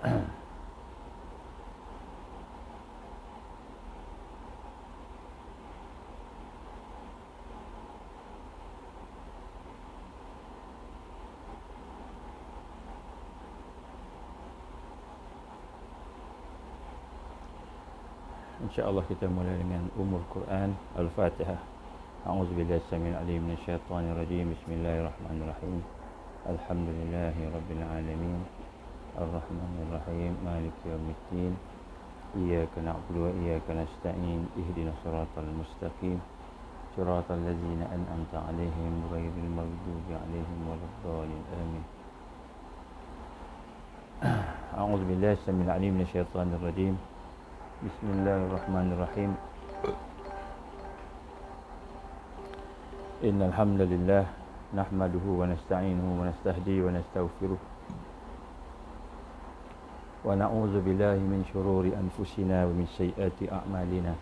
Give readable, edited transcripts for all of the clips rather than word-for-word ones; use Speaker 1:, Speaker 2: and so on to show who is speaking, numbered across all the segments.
Speaker 1: InsyaAllah kita mulai dengan Ummul Quran Al-Fatihah. A'udzubillahi samil alim minasyaitanir rajim. Bismillahirrahmanirrahim. Alhamdulillahi rabbil alamin. Ar-Rahmanir Rahim. Maliki yaumiddin. Iyyaka na'budu wa iyyaka nasta'in. Ihdinas siratal mustaqim. Siratal ladzina an'amta 'alaihim ghairil maghdubi 'alaihim waladdallin. Amin. A'udzubillahi samil alim minasyaitanir rajim. Bismillahirrahmanirrahim. Innal hamdalillah nahmaduhu wa nasta'inuhu wa nastahdi wa nastaghfiruh wa na'udzu billahi min shururi anfusina wa min sayyiati a'malina.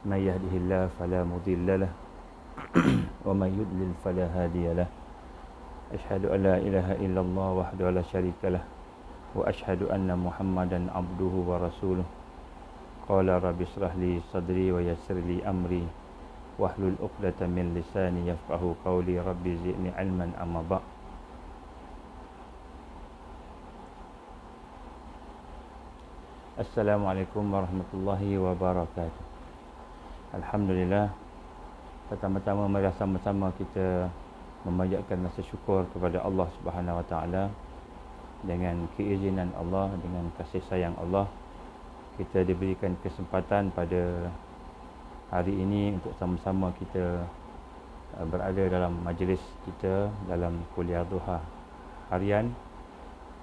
Speaker 1: May yahdihillahu fala mudilla lahu wa may yudlil fala hadiya lahu. Asyhadu an la ilaha illallah wahdahu la syarika lahu wa asyhadu anna Muhammadan abduhu wa rasuluh. Qala rabbi shrah li sadri wa yassir li amri wahlul 'uqdatam min lisani yafqahu qawli. Rabbi zidni 'ilman amma ba'. Assalamualaikum warahmatullahi wabarakatuh. Alhamdulillah, pertama-tama mari sama-sama kita memanjatkan rasa syukur kepada Allah Subhanahu wa taala. Dengan keizinan Allah, dengan kasih sayang Allah, kita diberikan kesempatan pada hari ini untuk sama-sama kita berada dalam majlis kita dalam kuliah duha harian,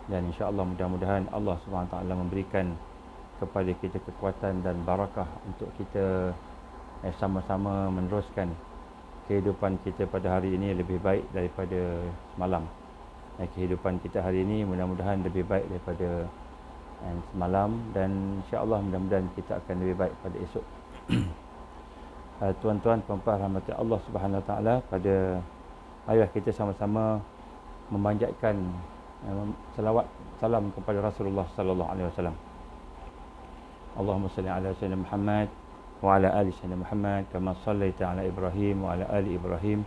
Speaker 1: dan insya-Allah mudah-mudahan Allah SWT memberikan kepada kita kekuatan dan barakah untuk kita sama-sama meneruskan kehidupan kita pada hari ini lebih baik daripada semalam. Kehidupan kita hari ini mudah-mudahan lebih baik daripada semalam, dan insya-Allah mudah-mudahan kita akan lebih baik pada esok. Tuan-tuan, puan-puan rahmati Allah Subhanahu wa taala, pada marilah kita sama-sama memanjatkan salawat salam kepada Rasulullah sallallahu alaihi wasallam. Allahumma salli ala sayyidina Muhammad wa ala ali sayyidina Muhammad kama shallaita ala Ibrahim wa ala ali Ibrahim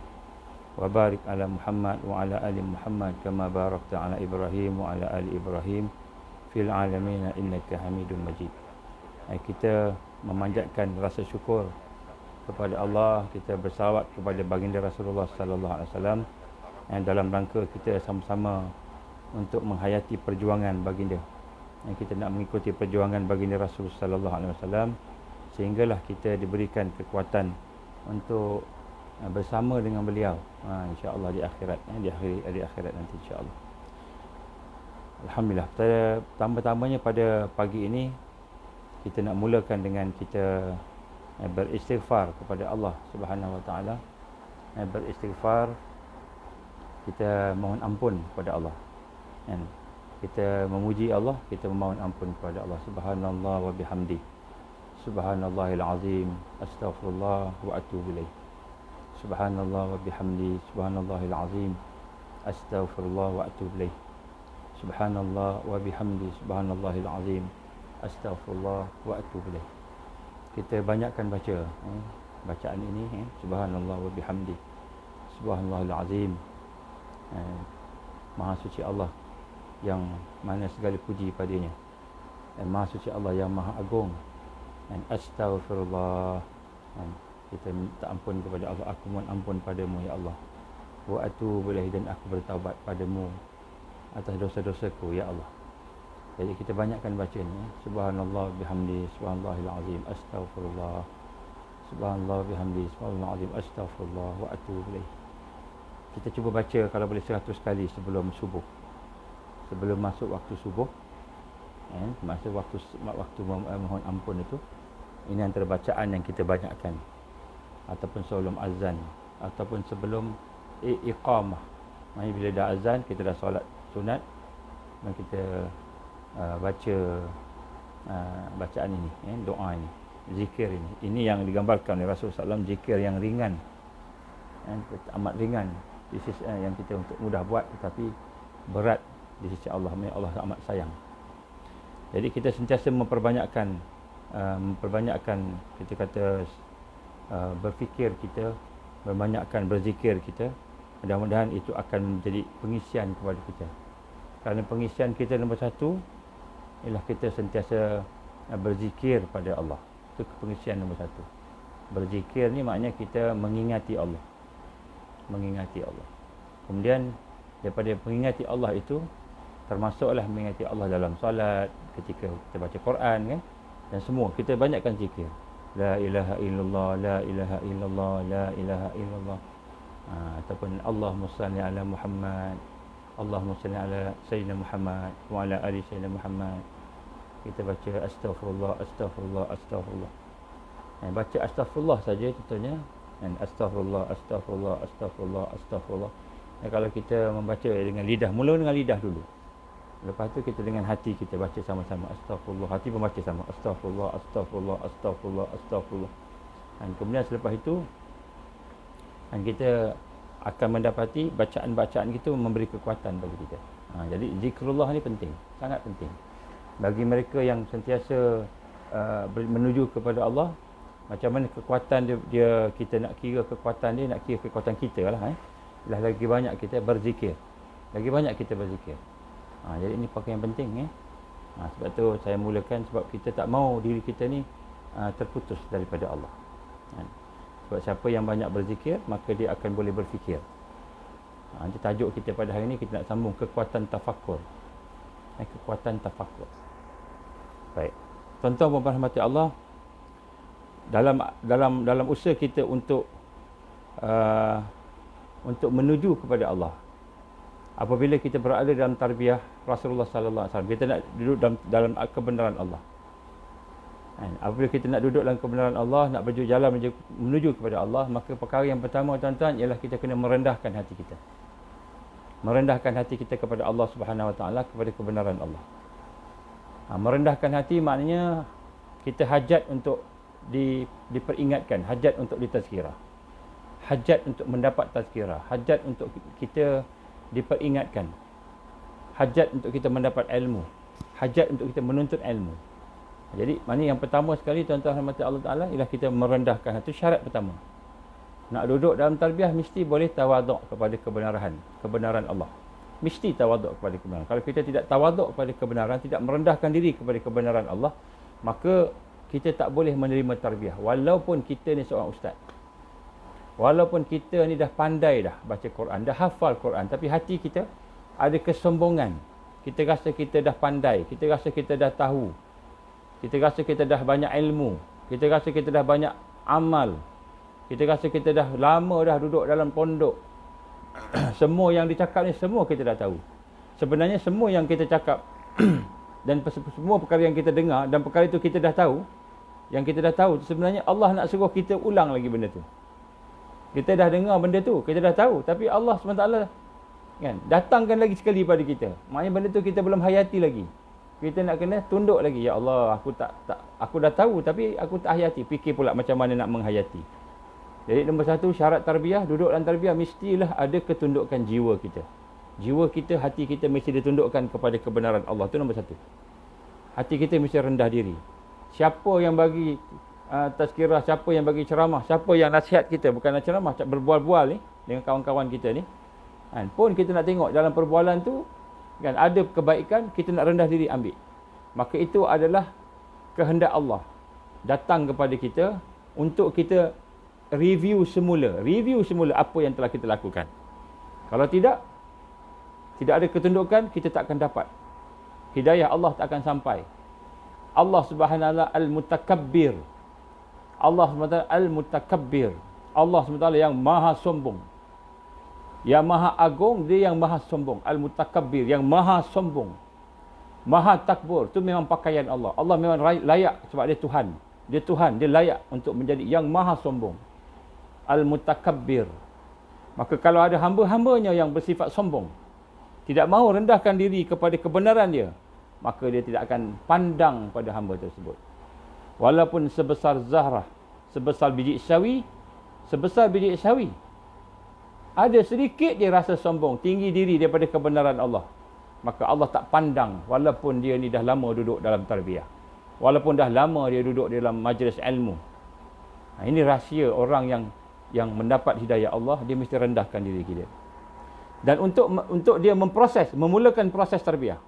Speaker 1: wa barik ala Muhammad wa ala ali Muhammad kama barakta ala Ibrahim wa ala ali Ibrahim fil alamin innaka Hamidum Majid. Kita memanjatkan rasa syukur kepada Allah, kita bersalawat kepada baginda Rasulullah sallallahu alaihi wasallam dalam rangka kita sama-sama untuk menghayati perjuangan baginda. Kita nak mengikuti perjuangan baginda Rasul sallallahu alaihi wasallam sehinggalah kita diberikan kekuatan untuk bersama dengan beliau insya-Allah di akhirat, di akhirat nanti insya-Allah. Alhamdulillah, pertama-tamanya pada pagi ini kita nak mulakan dengan kita beristighfar kepada Allah Subhanahu wa taala. Beristighfar, kita mohon ampun kepada Allah. Kita memuji Allah, kita memohon ampun kepada Allah. Subhanallah wa bihamdi. Subhanallahil azim. Astaghfirullah wa atubu ilaih. Subhanallah wa bihamdi. Subhanallahil azim. Astaghfirullah wa atubu ilaih. Subhanallah wa bihamdi. Subhanallahil azim. Astaghfirullah wa atubu ilaih. Kita banyakkan baca bacaan ini, Subhanallah wa bihamdi. Subhanallahil azim. Maha suci Allah yang mana segala puji padanya, dan maha suci Allah yang maha agung. Dan astaghfirullah, kita minta ampun kepada Allah. Aku mohon ampun padamu ya Allah. Wa atubu ilaih, dan aku bertaubat padamu atas dosa-dosaku ya Allah. Jadi kita banyakkan baca ni, Subhanallah bihamdi, Subhanallahil azim, astaghfirullah. Subhanallah bihamdi, Subhanallahil azim, astaghfirullah wa atubu ilaih. Kita cuba baca kalau boleh 100 kali sebelum subuh, sebelum masuk waktu subuh, masa waktu mohon ampun itu. Ini antara bacaan yang kita banyakkan, ataupun sebelum azan, ataupun sebelum iqamah. Maksudnya bila dah azan, kita dah solat sunat, dan kita baca bacaan ini, doa ini, zikir ini. Ini yang digambarkan oleh Rasulullah SAW, zikir yang ringan, amat ringan di sisi yang kita untuk mudah buat, tetapi berat di sisi Allah. Allah amat sayang. Jadi kita sentiasa memperbanyakkan kita kata berfikir kita, membanyakkan berzikir kita. Mudah-mudahan itu akan menjadi pengisian kepada kita. Kerana pengisian kita nombor satu ialah kita sentiasa berzikir pada Allah. Itu pengisian nombor satu. Berzikir ni maknanya kita mengingati Allah. Mengingati Allah. Kemudian daripada mengingati Allah itu, termasuklah mengingati Allah dalam solat, ketika kita baca Quran kan. Dan semua kita banyakkan zikir. La ilaha illallah, la ilaha illallah, la ilaha illallah. Ataupun Allahumma salli ala Muhammad, Allahumma salli ala Sayyidina Muhammad wa ala ali Sayyidina Muhammad. Kita baca astaghfirullah, astaghfirullah, astaghfirullah. Baca astaghfirullah saja contohnya, dan astaghfirullah, astaghfirullah, astaghfirullah, astaghfirullah. Kalau kita membaca dengan lidah, mula dengan lidah dulu. Lepas tu kita dengan hati kita baca sama-sama astaghfirullah, hati pun baca sama astaghfirullah, astaghfirullah, astaghfirullah, astaghfirullah. Dan kemudian selepas itu kita akan mendapati bacaan-bacaan itu memberi kekuatan bagi kita. Jadi zikrullah ni penting, sangat penting. Bagi mereka yang sentiasa menuju kepada Allah, macam mana kekuatan dia kita nak kira kekuatan dia, nak kira kekuatan kita lah. Lagi banyak kita berzikir. Lagi banyak kita berzikir. Jadi ini perkara yang penting. Sebab tu saya mulakan sebab kita tak mau diri kita ni terputus daripada Allah. Sebab siapa yang banyak berzikir, maka dia akan boleh berfikir. Jadi tajuk kita pada hari ini, kita nak sambung kekuatan tafakur. Kekuatan tafakur. Baik. Tuan-tuan dan puan rahmati Allah, dalam usaha kita untuk menuju kepada Allah, apabila kita berada dalam tarbiyah Rasulullah sallallahu alaihi wasallam, kita nak duduk dalam kebenaran Allah. Apabila kita nak duduk dalam kebenaran Allah, nak berjalan menuju kepada Allah, maka perkara yang pertama tuan-tuan ialah kita kena merendahkan hati kita. Merendahkan hati kita kepada Allah Subhanahu wa taala, kepada kebenaran Allah. Merendahkan hati maknanya kita hajat untuk diperingatkan, hajat untuk ditazkirah. Hajat untuk mendapat tazkirah, hajat untuk kita diperingatkan, hajat untuk kita mendapat ilmu, hajat untuk kita menuntut ilmu. Jadi maknanya yang pertama sekali tuan-tuan rahmati Allah Ta'ala ialah kita merendahkan. Itu syarat pertama. Nak duduk dalam tarbiyah mesti boleh tawaduk kepada kebenaran Allah. Mesti tawaduk kepada kebenaran. Kalau kita tidak tawaduk kepada kebenaran, tidak merendahkan diri kepada kebenaran Allah, maka kita tak boleh menerima tarbiyah. Walaupun kita ni seorang ustaz, walaupun kita ni dah pandai dah baca Quran, dah hafal Quran, tapi hati kita ada kesombongan. Kita rasa kita dah pandai, kita rasa kita dah tahu, kita rasa kita dah banyak ilmu, kita rasa kita dah banyak amal, kita rasa kita dah lama dah duduk dalam pondok. Semua yang dicakap ni semua kita dah tahu. Sebenarnya semua yang kita cakap dan semua perkara yang kita dengar dan perkara itu kita dah tahu, yang kita dah tahu sebenarnya Allah nak suruh kita ulang lagi benda tu. Kita dah dengar benda tu, kita dah tahu, tapi Allah SWT kan datangkan lagi sekali pada kita. Maknanya benda tu kita belum hayati lagi. Kita nak kena tunduk lagi. Ya Allah, aku dah tahu tapi aku tak hayati. Fikir pula macam mana nak menghayati. Jadi nombor satu, syarat tarbiyah, duduk dalam tarbiyah mestilah ada ketundukan jiwa kita. Jiwa kita, hati kita mesti ditundukkan kepada kebenaran Allah. Itu nombor satu. Hati kita mesti rendah diri. Siapa yang bagi tazkirah, siapa yang bagi ceramah, siapa yang nasihat kita, bukan ceramah, berbual-bual ni dengan kawan-kawan kita ni, kan, pun kita nak tengok dalam perbualan tu kan ada kebaikan, kita nak rendah diri ambil. Maka itu adalah kehendak Allah datang kepada kita untuk kita review semula apa yang telah kita lakukan. Kalau tidak ada ketundukan, kita tak akan dapat hidayah Allah, tak akan sampai. Allah Subhanahu wa taala al-mutakabbir. Allah SWT al-mutakabbir. Allah SWT yang maha sombong, yang maha agung, dia yang maha sombong. Al-mutakabbir, yang maha sombong, maha takbur. Itu memang pakaian Allah. Allah memang layak sebab dia Tuhan. Dia Tuhan, dia layak untuk menjadi yang maha sombong. Al-mutakabbir. Maka kalau ada hamba-hambanya yang bersifat sombong, tidak mahu rendahkan diri kepada kebenaran dia, maka dia tidak akan pandang pada hamba tersebut. Walaupun sebesar zarah, sebesar biji sawi, ada sedikit dia rasa sombong, tinggi diri daripada kebenaran Allah, maka Allah tak pandang walaupun dia ni dah lama duduk dalam tarbiyah, walaupun dah lama dia duduk dalam majlis ilmu. Ini rahsia orang yang mendapat hidayah Allah, dia mesti rendahkan diri kita. Dan untuk dia memulakan proses tarbiyah.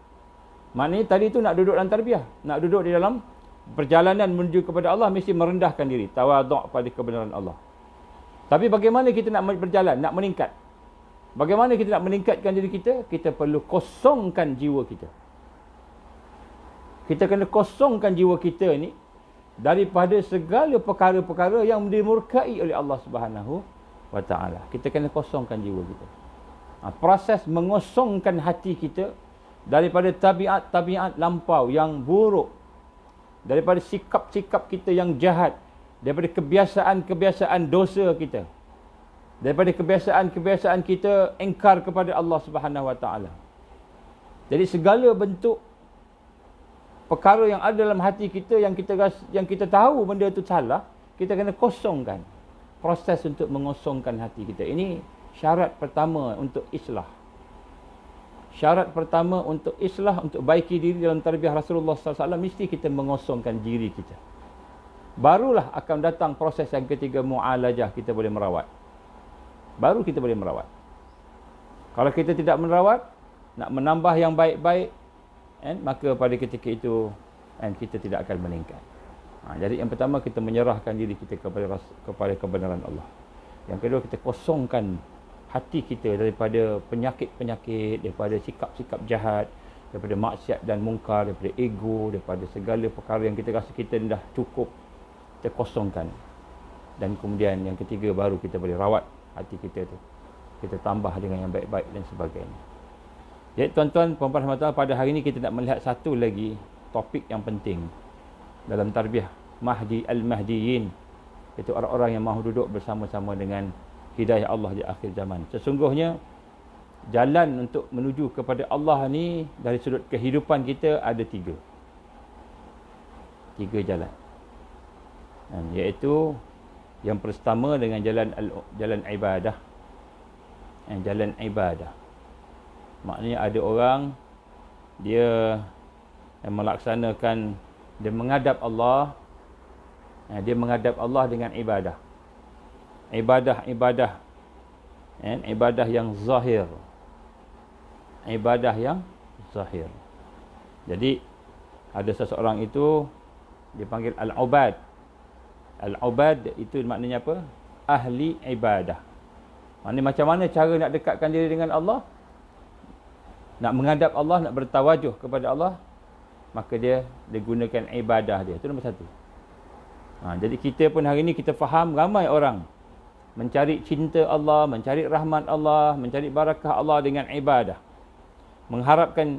Speaker 1: Maknanya tadi tu nak duduk dalam tarbiyah, nak duduk di dalam perjalanan menuju kepada Allah, mesti merendahkan diri, tawaduk pada kebenaran Allah. Tapi bagaimana kita nak berjalan, nak meningkat? Bagaimana kita nak meningkatkan diri kita? Kita perlu kosongkan jiwa kita. Kita kena kosongkan jiwa kita ni daripada segala perkara-perkara yang dimurkai oleh Allah Subhanahu wa taala. Kita kena kosongkan jiwa kita. Proses mengosongkan hati kita daripada tabiat-tabiat lampau yang buruk, daripada sikap-sikap kita yang jahat, daripada kebiasaan-kebiasaan dosa kita, daripada kebiasaan-kebiasaan kita engkar kepada Allah Subhanahu wa taala. Jadi segala bentuk perkara yang ada dalam hati kita yang kita tahu benda itu salah, kita kena kosongkan. Proses untuk mengosongkan hati kita. Ini syarat pertama untuk islah. Syarat pertama untuk islah, untuk baiki diri dalam tarbiyah Rasulullah SAW, mesti kita mengosongkan diri kita. Barulah akan datang proses yang ketiga, mu'alajah, kita boleh merawat. Baru kita boleh merawat. Kalau kita tidak merawat, nak menambah yang baik-baik, maka pada ketika itu kita tidak akan meningkat. Jadi yang pertama, kita menyerahkan diri kita kepada kebenaran Allah. Yang kedua, kita kosongkan hati kita daripada penyakit-penyakit, daripada sikap-sikap jahat, daripada maksiat dan mungkar, daripada ego, daripada segala perkara yang kita rasa kita dah cukup, kita kosongkan. Dan kemudian yang ketiga, baru kita boleh rawat hati kita tu. Kita tambah dengan yang baik-baik dan sebagainya. Jadi tuan-tuan, puan-puan rahmatullah, pada hari ini kita nak melihat satu lagi topik yang penting dalam tarbiyah Mahdi al-Mahdiyin, iaitu orang-orang yang mahu duduk bersama-sama dengan hidayah Allah di akhir zaman. Sesungguhnya jalan untuk menuju kepada Allah ni dari sudut kehidupan kita ada tiga jalan. Iaitu yang pertama dengan jalan ibadah. Jalan ibadah. Maknanya ada orang dia melaksanakan, dia menghadap Allah. Dia menghadap Allah dengan ibadah. Ibadah yang zahir. Ibadah yang zahir. Jadi ada seseorang itu dipanggil al-ubad. Al-ubad itu maknanya apa? Ahli ibadah. Maknanya macam mana cara nak dekatkan diri dengan Allah? Nak menghadap Allah, nak bertawajuh kepada Allah, maka dia gunakan ibadah dia. Itu nombor satu. Jadi kita pun hari ini kita faham ramai orang mencari cinta Allah, mencari rahmat Allah, mencari barakah Allah dengan ibadah. Mengharapkan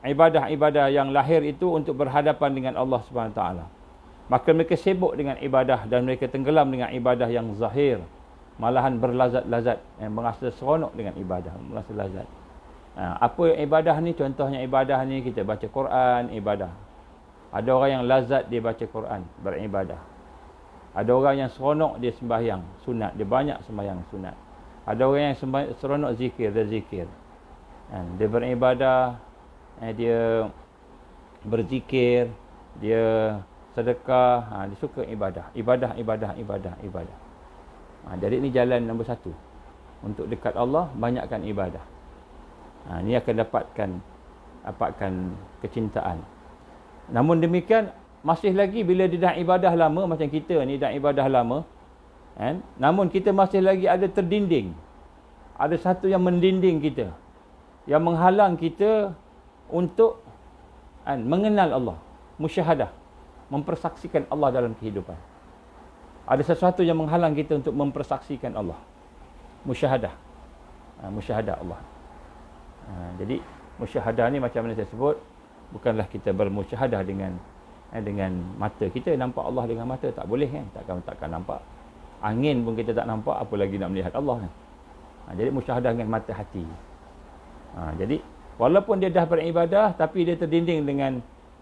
Speaker 1: ibadah-ibadah yang lahir itu untuk berhadapan dengan Allah Subhanahu Wa Taala. Maka mereka sibuk dengan ibadah dan mereka tenggelam dengan ibadah yang zahir. Malahan berlazat-lazat, merasa seronok dengan ibadah, merasa lazat. Apa ibadah ni? Contohnya ibadah ni kita baca Quran, ibadah. Ada orang yang lazat dia baca Quran, beribadah. Ada orang yang seronok dia sembahyang sunat, dia banyak sembahyang sunat. Ada orang yang seronok zikir, dia zikir. Dia beribadah, dia berzikir, dia sedekah, dia suka ibadah. Ibadah. Jadi ini jalan nombor satu. Untuk dekat Allah, banyakkan ibadah. Ini akan dapatkan kecintaan. Namun demikian, masih lagi bila dia dah ibadah lama, macam kita ni dah ibadah lama, namun kita masih lagi ada terdinding. Ada satu yang mendinding kita, yang menghalang kita untuk mengenal Allah, musyahadah, mempersaksikan Allah dalam kehidupan. Ada sesuatu yang menghalang kita untuk mempersaksikan Allah, musyahadah, musyahadah Allah. Jadi musyahadah ni macam mana saya sebut, bukanlah kita bermusyahadah dengan mata kita. Nampak Allah dengan mata tak boleh kan? Takkan nampak. Angin pun kita tak nampak, apa lagi nak melihat Allah kan? Jadi musyahadah dengan mata hati. Jadi walaupun dia dah beribadah, tapi dia terdinding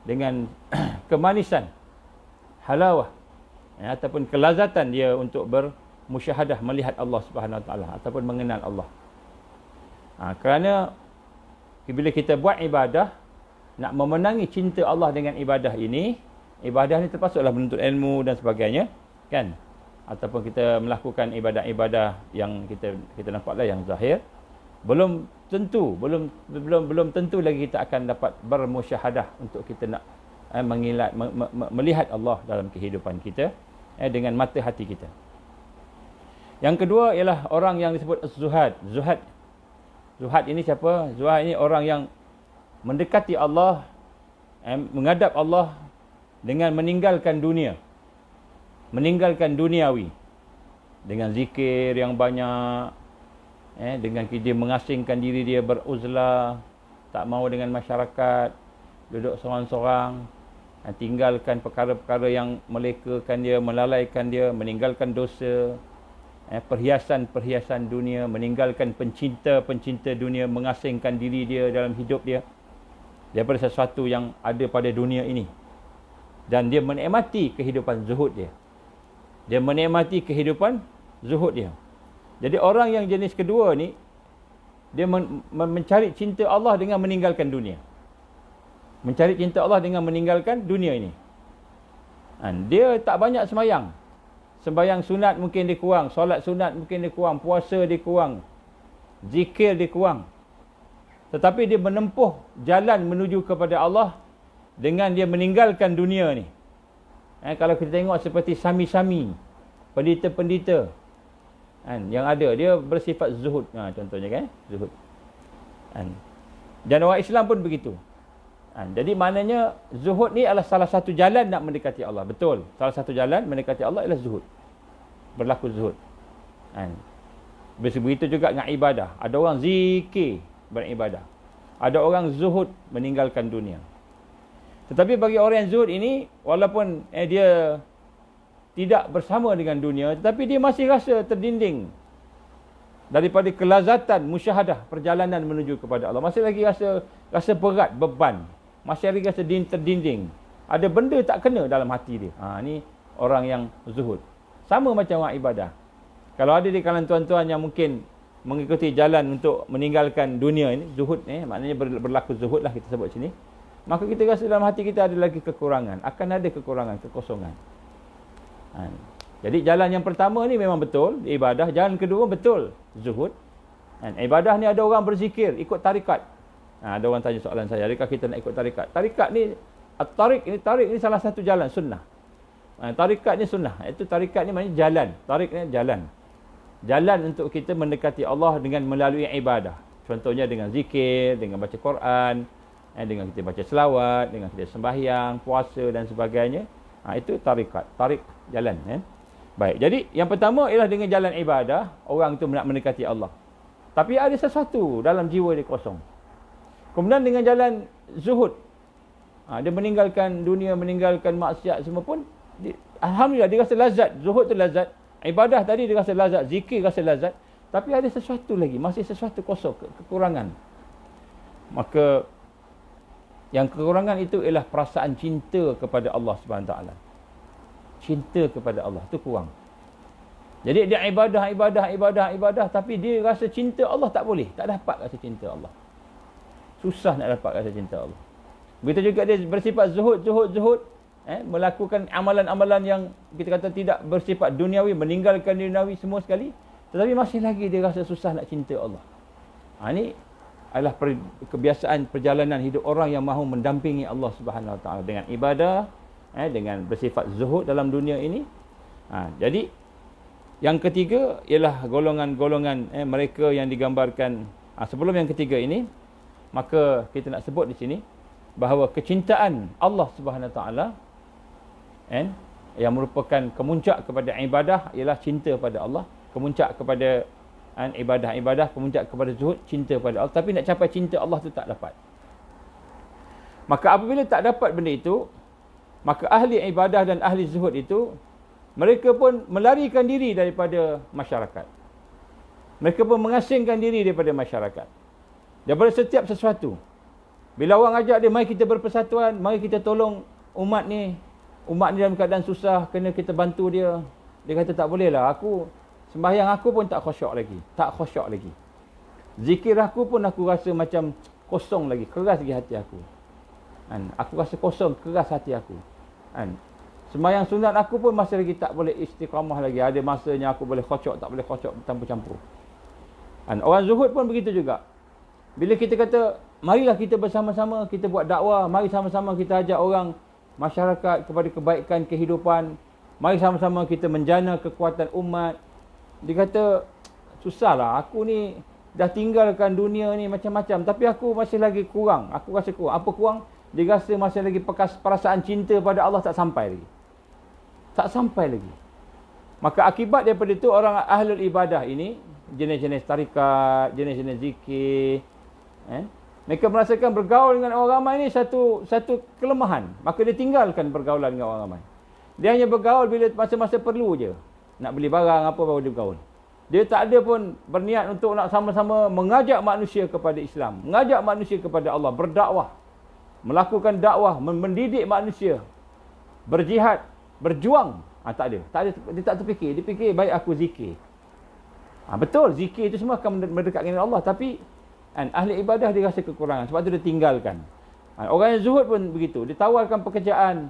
Speaker 1: dengan kemanisan, halawah, ataupun kelazatan dia untuk bermusyahadah, melihat Allah Subhanahu Wa Taala ataupun mengenal Allah. Kerana bila kita buat ibadah, nak memenangi cinta Allah dengan ibadah ini, ibadah ni termasuklah menuntut ilmu dan sebagainya, kan? Ataupun kita melakukan ibadah-ibadah yang kita nampaklah yang zahir, belum tentu lagi kita akan dapat bermusyahadah untuk kita nak melihat Allah dalam kehidupan kita dengan mata hati kita. Yang kedua ialah orang yang disebut zuhad. Zuhad ini siapa? Zuhad ini orang yang mendekati Allah, menghadap Allah dengan meninggalkan dunia. Meninggalkan duniawi. Dengan zikir yang banyak, dengan dia mengasingkan diri dia, beruzlah, tak mau dengan masyarakat, duduk seorang-seorang, tinggalkan perkara-perkara yang melekakan dia, melalaikan dia, meninggalkan dosa, perhiasan-perhiasan dunia, meninggalkan pencinta-pencinta dunia, mengasingkan diri dia dalam hidup dia daripada sesuatu yang ada pada dunia ini. Dan dia menikmati kehidupan zuhud dia. Dia menikmati kehidupan zuhud dia. Jadi orang yang jenis kedua ni, dia mencari cinta Allah dengan meninggalkan dunia. Mencari cinta Allah dengan meninggalkan dunia ini. Dia tak banyak sembahyang. Sembahyang sunat mungkin dia kurang, solat sunat mungkin dia kurang, puasa dia kurang, zikir dia kurang. Tetapi dia menempuh jalan menuju kepada Allah dengan dia meninggalkan dunia ni. Kalau kita tengok seperti sami-sami, pendeta-pendeta yang ada, dia bersifat zuhud. Contohnya kan, zuhud. Dan orang Islam pun begitu. Jadi maknanya zuhud ni adalah salah satu jalan nak mendekati Allah. Betul. Salah satu jalan mendekati Allah ialah zuhud. Berlaku zuhud. Begitu juga dengan ibadah. Ada orang zikir beribadah. Ada orang zuhud meninggalkan dunia. Tetapi bagi orang yang zuhud ini, walaupun dia tidak bersama dengan dunia, tetapi dia masih rasa terdinding daripada kelazatan musyahadah perjalanan menuju kepada Allah. Masih lagi rasa berat, beban. Masih lagi rasa terdinding. Ada benda tak kena dalam hati dia. Ni orang yang zuhud. Sama macam orang ibadah. Kalau ada di kalangan tuan-tuan yang mungkin mengikuti jalan untuk meninggalkan dunia ini, zuhud maknanya berlaku zuhud lah kita sebut sini. Maka kita rasa dalam hati kita ada lagi kekurangan. Akan ada kekurangan, kekosongan. Jadi jalan yang pertama ni memang betul, ibadah. Jalan kedua betul, zuhud. Ibadah ni ada orang berzikir, ikut tarikat. Ada orang tanya soalan saya, adakah kita nak ikut tarikat? Tarikat ni, tarik ini salah satu jalan, sunnah. Tarikat ni sunnah. Itu tarikat ni maknanya jalan. Tarik ni jalan. Jalan untuk kita mendekati Allah dengan melalui ibadah. Contohnya dengan zikir, dengan baca Quran, dengan kita baca selawat, dengan kita sembahyang, puasa dan sebagainya. Itu tarikat. Tarik jalan. Baik, jadi yang pertama ialah dengan jalan ibadah, orang itu nak mendekati Allah. Tapi ada sesuatu dalam jiwa dia kosong. Kemudian dengan jalan zuhud, dia meninggalkan dunia, meninggalkan maksiat semua pun, alhamdulillah dia rasa lazat. Zuhud tu lazat. Ibadah tadi dia rasa lazat, zikir rasa lazat. Tapi ada sesuatu lagi, masih sesuatu kosong, kekurangan. Maka yang kekurangan itu ialah perasaan cinta kepada Allah Subhanahu Taala. Cinta kepada Allah tu kurang. Jadi dia ibadah, tapi dia rasa cinta Allah tak boleh, tak dapat rasa cinta Allah. Susah nak dapat rasa cinta Allah. Begitu juga dia bersifat zuhud, melakukan amalan-amalan yang kita kata tidak bersifat duniawi, meninggalkan duniawi semua sekali, tetapi masih lagi dia rasa susah nak cinta Allah. Ini adalah kebiasaan perjalanan hidup orang yang mahu mendampingi Allah Subhanahu Wa Taala dengan ibadah, dengan bersifat zuhud dalam dunia ini. Jadi yang ketiga ialah golongan-golongan mereka yang digambarkan. Sebelum yang ketiga ini, maka kita nak sebut di sini bahawa kecintaan Allah Subhanahu Wa Taala yang merupakan kemuncak kepada ibadah ialah cinta pada Allah, kemuncak kepada ibadah-ibadah, kemuncak kepada zuhud, cinta pada Allah. Tapi nak capai cinta Allah tu tak dapat. Maka apabila tak dapat benda itu, maka ahli ibadah dan ahli zuhud itu, mereka pun melarikan diri daripada masyarakat. Mereka pun mengasingkan diri daripada masyarakat, daripada setiap sesuatu. Bila orang ajak dia, mari kita berpersatuan, mari kita tolong umat ni dalam keadaan susah, kena kita bantu dia. Dia kata tak boleh lah, sembahyang aku pun tak khusyuk lagi. Zikir aku pun aku rasa macam kosong lagi, keras lagi hati aku. Kan? Aku rasa kosong, keras hati aku. Kan? Sembahyang sunat aku pun masih lagi tak boleh istiqamah lagi. Ada masanya aku boleh khusuk, tak boleh khusuk, campur-campur. Kan? Orang zuhud pun begitu juga. Bila kita kata, marilah kita bersama-sama, kita buat dakwah, mari sama-sama kita ajak orang masyarakat kepada kebaikan kehidupan, mari sama-sama kita menjana kekuatan umat. Dia kata, susahlah, aku ni dah tinggalkan dunia ni macam-macam, tapi aku masih lagi kurang. Aku rasa kurang. Apa kurang? Dia rasa masih lagi perasaan cinta pada Allah tak sampai lagi. Tak sampai lagi. Maka akibat daripada itu, orang ahlul ibadah ini, jenis-jenis tarikat, jenis-jenis zikir, mereka merasakan bergaul dengan orang ramai ni satu kelemahan. Maka dia tinggalkan pergaulan dengan orang ramai. Dia hanya bergaul bila masa-masa perlu je. Nak beli barang apa baru dia bergaul. Dia tak ada pun berniat untuk nak sama-sama mengajak manusia kepada Islam. Mengajak manusia kepada Allah. Berdakwah. Melakukan dakwah. Mendidik manusia. Berjihad. Berjuang. Tak ada. Dia tak terfikir. Dia fikir baik aku zikir. Betul. Zikir itu semua akan mendekatkan dengan Allah. Tapi ahli ibadah dia rasa kekurangan. Sebab tu dia tinggalkan. Orang yang zuhud pun begitu. Dia tawarkan pekerjaan.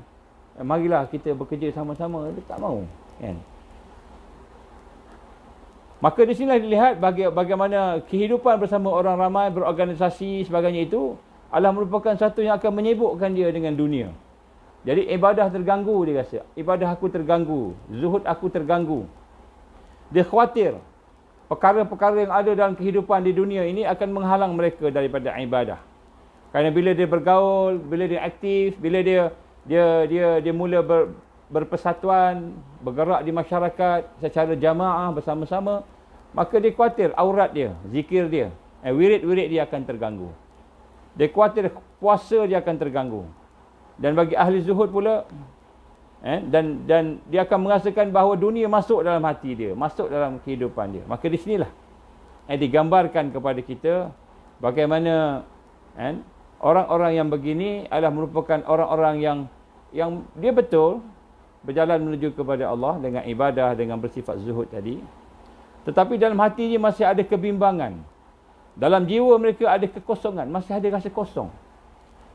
Speaker 1: Marilah kita bekerja sama-sama. Dia tak mahu. Kan? Maka di sinilah dilihat bagaimana kehidupan bersama orang ramai, berorganisasi sebagainya itu adalah merupakan satu yang akan menyibukkan dia dengan dunia. Jadi ibadah terganggu dia rasa. Ibadah aku terganggu. Zuhud aku terganggu. Dia khawatir perkara-perkara yang ada dalam kehidupan di dunia ini akan menghalang mereka daripada ibadah. Kerana bila dia bergaul, bila dia aktif, bila dia mula berpersatuan, bergerak di masyarakat secara jamaah bersama-sama, maka dia khawatir aurat dia, zikir dia, wirid-wirid dia akan terganggu. Dia khawatir puasa dia akan terganggu. Dan bagi ahli zuhud pula, dan dia akan merasakan bahawa dunia masuk dalam hati dia, masuk dalam kehidupan dia. Maka di sinilah digambarkan kepada kita bagaimana orang-orang yang begini adalah merupakan orang-orang yang dia betul berjalan menuju kepada Allah dengan ibadah, dengan bersifat zuhud tadi. Tetapi dalam hati dia masih ada kebimbangan. Dalam jiwa mereka ada kekosongan, masih ada rasa kosong.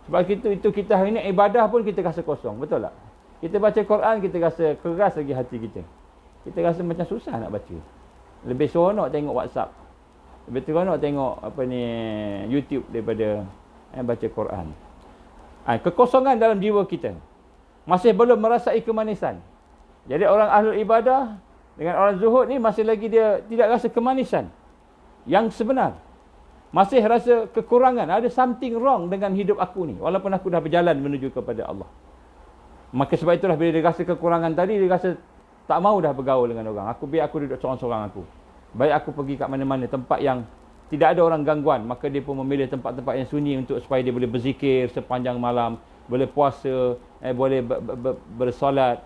Speaker 1: Sebab itu kita hari ini ibadah pun kita rasa kosong, betul tak? Kita baca Quran, kita rasa keras lagi hati kita. Kita rasa macam susah nak baca. Lebih seronok tengok WhatsApp. Lebih seronok tengok YouTube daripada baca Quran. Kekosongan dalam jiwa kita. Masih belum merasai kemanisan. Jadi orang ahlul ibadah dengan orang zuhud ni masih lagi dia tidak rasa kemanisan yang sebenar. Masih rasa kekurangan. Ada something wrong dengan hidup aku ni. Walaupun aku dah berjalan menuju kepada Allah. Maka sebab itulah bila dia rasa kekurangan tadi, dia rasa tak mahu dah bergaul dengan orang. Biar aku duduk seorang-seorang aku. Baik aku pergi kat mana-mana tempat yang tidak ada orang gangguan. Maka dia pun memilih tempat-tempat yang sunyi untuk supaya dia boleh berzikir sepanjang malam. Boleh puasa, boleh bersolat,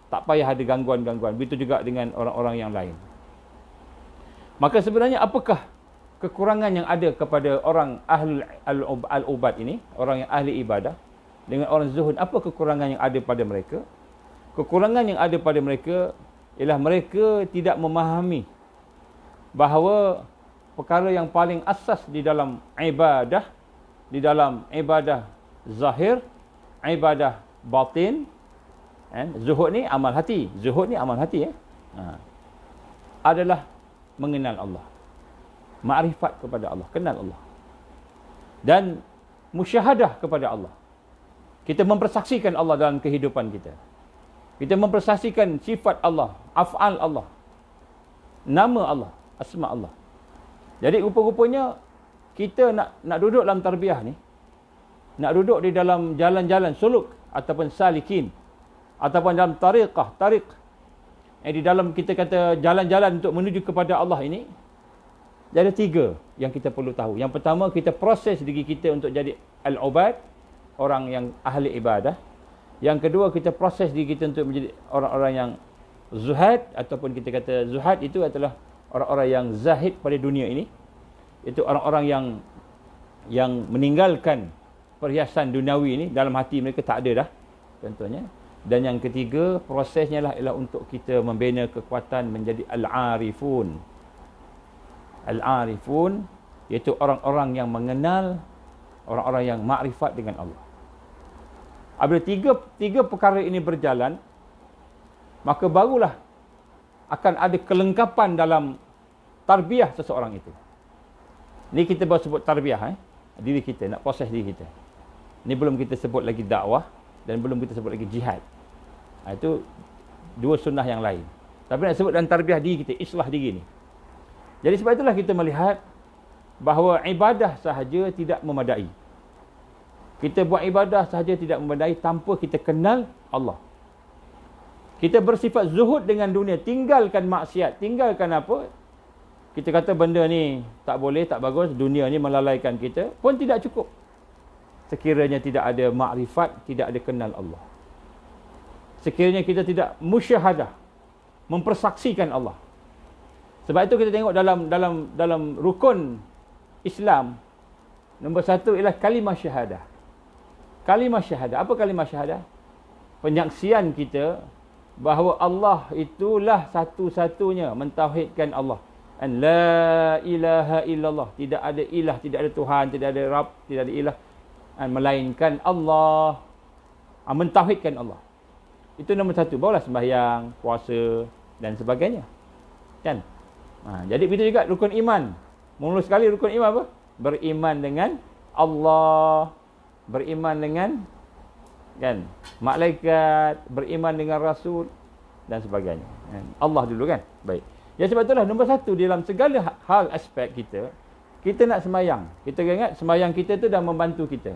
Speaker 1: tak payah ada gangguan-gangguan. Begitu juga dengan orang-orang yang lain. Maka sebenarnya apakah kekurangan yang ada kepada orang ahlul al-ubad ini, orang yang ahli ibadah, dengan orang zuhud? Apa kekurangan yang ada pada mereka? Kekurangan yang ada pada mereka ialah mereka tidak memahami bahawa perkara yang paling asas di dalam ibadah zahir, ibadah batin, zuhud ni amal hati. Zuhud ni amal hati adalah mengenal Allah. Makrifat kepada Allah, kenal Allah. Dan musyahadah kepada Allah. Kita mempersaksikan Allah dalam kehidupan kita. Kita mempersaksikan sifat Allah, af'al Allah, nama Allah, asma Allah. Jadi rupa-rupanya kita nak duduk dalam tarbiyah ni, nak duduk di dalam jalan-jalan suluk ataupun salikin, ataupun dalam tariq di dalam kita kata jalan-jalan untuk menuju kepada Allah ini, ada 3 yang kita perlu tahu. Yang pertama, kita proses diri kita untuk jadi al-ubad, orang yang ahli ibadah. Yang kedua, kita proses diri kita untuk menjadi orang-orang yang zuhad, ataupun kita kata zuhad itu adalah orang-orang yang zahid pada dunia ini. Itu orang-orang yang meninggalkan perhiasan duniawi ini, dalam hati mereka tak ada dah contohnya. Dan yang ketiga, prosesnya ialah untuk kita membina kekuatan menjadi al-arifun. Al-arifun iaitu orang-orang yang mengenal Orang-orang yang makrifat dengan Allah. Apabila tiga perkara ini berjalan, maka barulah akan ada kelengkapan dalam tarbiyah seseorang itu. Ni kita baru sebut tarbiyah, diri kita, nak proses diri kita. Ni belum kita sebut lagi dakwah dan belum kita sebut lagi jihad. Itu dua sunnah yang lain. Tapi nak sebut dalam tarbiyah diri kita, islah diri ni. Jadi sebab itulah kita melihat bahawa ibadah sahaja tidak memadai. Kita buat ibadah sahaja tidak memadai tanpa kita kenal Allah. Kita bersifat zuhud dengan dunia, tinggalkan maksiat, tinggalkan apa? Kita kata benda ni tak boleh, tak bagus, dunia ni melalaikan kita, pun tidak cukup. Sekiranya tidak ada makrifat, tidak ada kenal Allah. Sekiranya kita tidak musyahadah, mempersaksikan Allah. Sebab itu kita tengok dalam rukun Islam, nombor satu ialah kalimah syahadah. Kalimah syahadah. Apa kalimah syahadah? Penyaksian kita bahawa Allah itulah satu-satunya, mentauhidkan Allah. An la ilaha illallah. Tidak ada ilah, tidak ada Tuhan, tidak ada Rabb, tidak ada ilah. Melainkan Allah. Mentauhidkan Allah. Itu nombor satu. Barulah sembahyang, puasa dan sebagainya. Kan? Jadi begitu juga rukun iman. Mula sekali rukun iman apa? Beriman dengan Allah, beriman dengan malaikat, beriman dengan Rasul dan sebagainya. Allah dulu kan? Baik. Jadi sebab itulah nombor satu dalam segala hal aspek kita nak sembahyang. Kita ingat sembahyang kita tu dah membantu kita.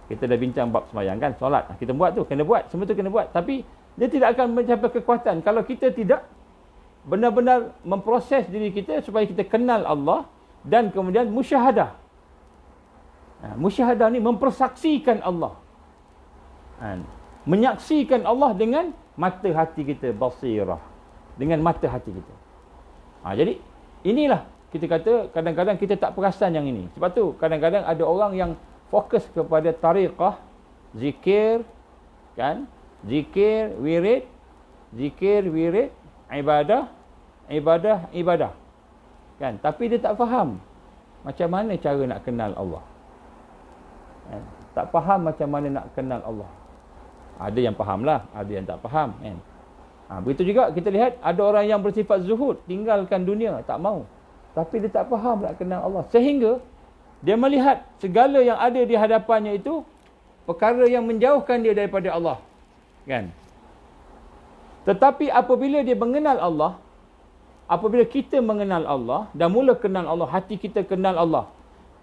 Speaker 1: Kita dah bincang bab sembahyang kan, solat. Kita buat tu, kena buat, semua tu kena buat. Tapi dia tidak akan mencapai kekuatan kalau kita tidak benar-benar memproses diri kita supaya kita kenal Allah dan kemudian musyahadah. Musyahadah ni mempersaksikan Allah. Menyaksikan Allah dengan mata hati kita, basirah. Dengan mata hati kita. Jadi inilah kita kata kadang-kadang kita tak perasan yang ini. Sebab tu kadang-kadang ada orang yang fokus kepada tariqah, zikir, kan? Zikir, wirid, ibadah. Kan? Tapi dia tak faham macam mana cara nak kenal Allah. Tak faham macam mana nak kenal Allah. Ada yang fahamlah, ada yang tak faham. Begitu juga kita lihat ada orang yang bersifat zuhud, tinggalkan dunia, tak mau. Tapi dia tak faham nak kenal Allah. Sehingga dia melihat segala yang ada di hadapannya itu perkara yang menjauhkan dia daripada Allah. Kan? Tetapi apabila dia mengenal Allah, apabila kita mengenal Allah dan mula kenal Allah, hati kita kenal Allah,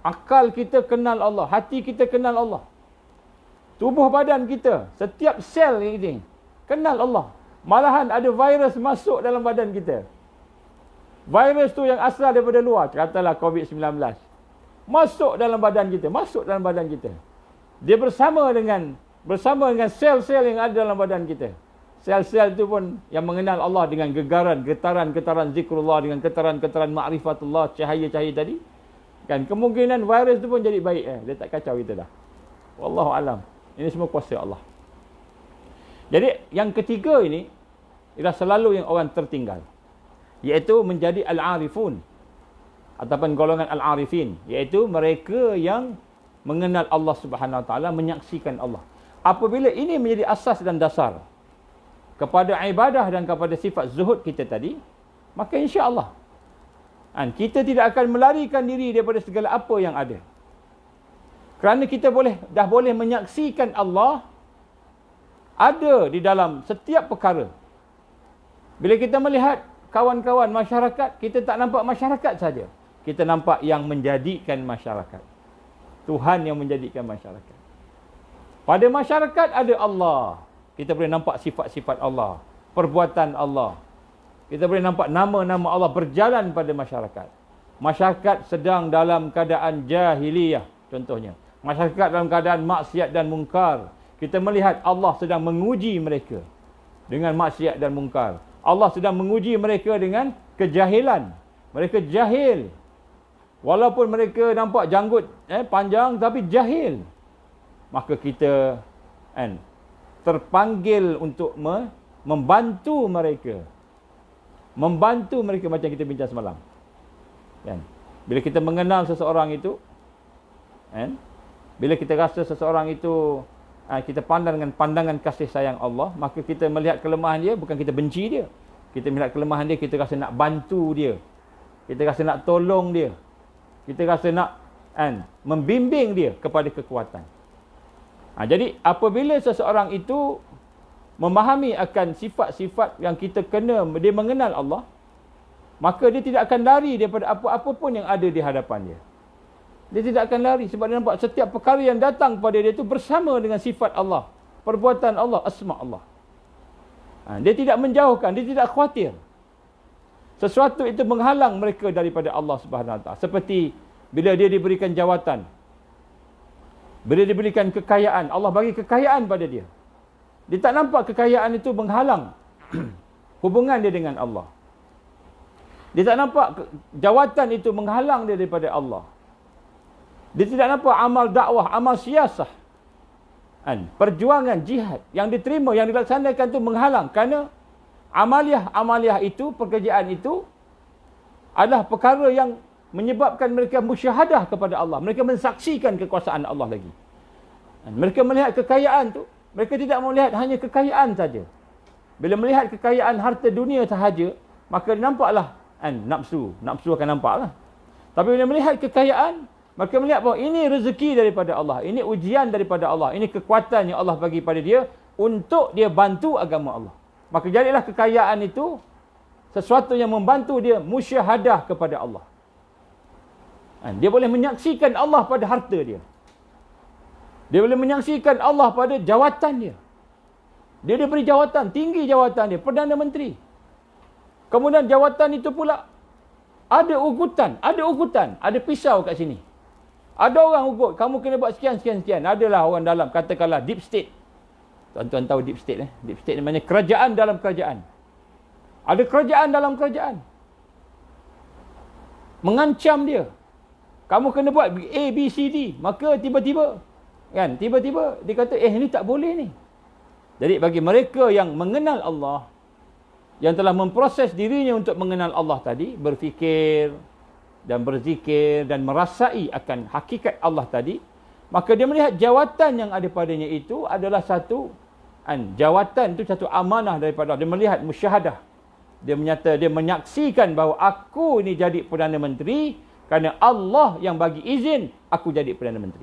Speaker 1: akal kita kenal Allah, hati kita kenal Allah, tubuh badan kita, setiap sel ini kenal Allah. Malahan ada virus masuk dalam badan kita. Virus tu yang asal daripada luar, katalah COVID-19, masuk dalam badan kita, Dia bersama dengan sel-sel yang ada dalam badan kita. Sel-sel itu pun yang mengenal Allah dengan getaran zikrullah, dengan getaran ma'rifatullah, cahaya-cahaya tadi. Kan kemungkinan virus itu pun jadi baik. Dia tak kacau kita dah. Wallahu alam. Ini semua kuasa Allah. Jadi yang ketiga ini ialah selalu yang orang tertinggal, iaitu menjadi al-arifun ataupun golongan al-arifin, iaitu mereka yang mengenal Allah Subhanahu Wa Taala, menyaksikan Allah. Apabila ini menjadi asas dan dasar kepada ibadah dan kepada sifat zuhud kita tadi, maka insya-Allah kita tidak akan melarikan diri daripada segala apa yang ada. Kerana kita dah boleh menyaksikan Allah ada di dalam setiap perkara. Bila kita melihat kawan-kawan masyarakat, kita tak nampak masyarakat saja. Kita nampak yang menjadikan masyarakat. Tuhan yang menjadikan masyarakat. Pada masyarakat ada Allah. Kita boleh nampak sifat-sifat Allah, perbuatan Allah. Kita boleh nampak nama-nama Allah berjalan pada masyarakat. Masyarakat sedang dalam keadaan jahiliyah, contohnya. Masyarakat dalam keadaan maksiat dan mungkar. Kita melihat Allah sedang menguji mereka dengan maksiat dan mungkar. Allah sedang menguji mereka dengan kejahilan. Mereka jahil. Walaupun mereka nampak janggut panjang, tapi jahil. Maka kita terpanggil untuk membantu mereka. Membantu mereka macam kita bincang semalam. Kan? Bila kita mengenal seseorang itu, Bila kita rasa seseorang itu kita pandang dengan pandangan kasih sayang Allah, maka kita melihat kelemahan dia, bukan kita benci dia. Kita melihat kelemahan dia, kita rasa nak bantu dia. Kita rasa nak tolong dia. Kita rasa nak membimbing dia kepada kekuatan. Jadi apabila seseorang itu memahami akan sifat-sifat yang kita kena, dia mengenal Allah, maka dia tidak akan lari daripada apa-apa pun yang ada di hadapan dia. Dia tidak akan lari sebab dia nampak setiap perkara yang datang kepada dia itu bersama dengan sifat Allah, perbuatan Allah, asma Allah. Dia tidak menjauhkan, dia tidak khawatir sesuatu itu menghalang mereka daripada Allah Subhanahu Wa Taala. Seperti bila dia diberikan jawatan, bila diberikan kekayaan, Allah bagi kekayaan pada dia. Dia tak nampak kekayaan itu menghalang hubungan dia dengan Allah. Dia tak nampak jawatan itu menghalang dia daripada Allah. Dia tidak nampak amal dakwah, amal siasah, perjuangan jihad yang diterima, yang dilaksanakan itu menghalang. Kerana amaliah itu, pekerjaan itu adalah perkara yang menyebabkan mereka musyahadah kepada Allah. Mereka mensaksikan kekuasaan Allah lagi. Mereka melihat kekayaan tu, mereka tidak melihat hanya kekayaan saja. Bila melihat kekayaan harta dunia sahaja, maka nampaklah nafsu akan nampaklah. Tapi bila melihat kekayaan, maka melihat bahawa ini rezeki daripada Allah, ini ujian daripada Allah, ini kekuatan yang Allah bagi pada dia untuk dia bantu agama Allah. Maka jadilah kekayaan itu sesuatu yang membantu dia musyahadah kepada Allah. Dia boleh menyaksikan Allah pada harta dia. Dia boleh menyaksikan Allah pada jawatan dia. Dia diberi jawatan, tinggi jawatan dia, Perdana Menteri. Kemudian jawatan itu pula ada ugutan, ada pisau kat sini. Ada orang ugut, kamu kena buat sekian. Adalah orang dalam, katakanlah deep state. Tuan-tuan tahu deep state. Deep state ni maknanya kerajaan dalam kerajaan. Ada kerajaan dalam kerajaan mengancam dia. Kamu kena buat A, B, C, D. Maka tiba-tiba dia kata, ini tak boleh ni. Jadi bagi mereka yang mengenal Allah, yang telah memproses dirinya untuk mengenal Allah tadi, berfikir dan berzikir dan merasai akan hakikat Allah tadi, maka dia melihat jawatan yang ada padanya itu adalah satu jawatan itu satu amanah daripada Allah. Dia melihat musyahadah. Dia menyaksikan bahawa aku ni jadi Perdana Menteri kerana Allah yang bagi izin aku jadi Perdana Menteri.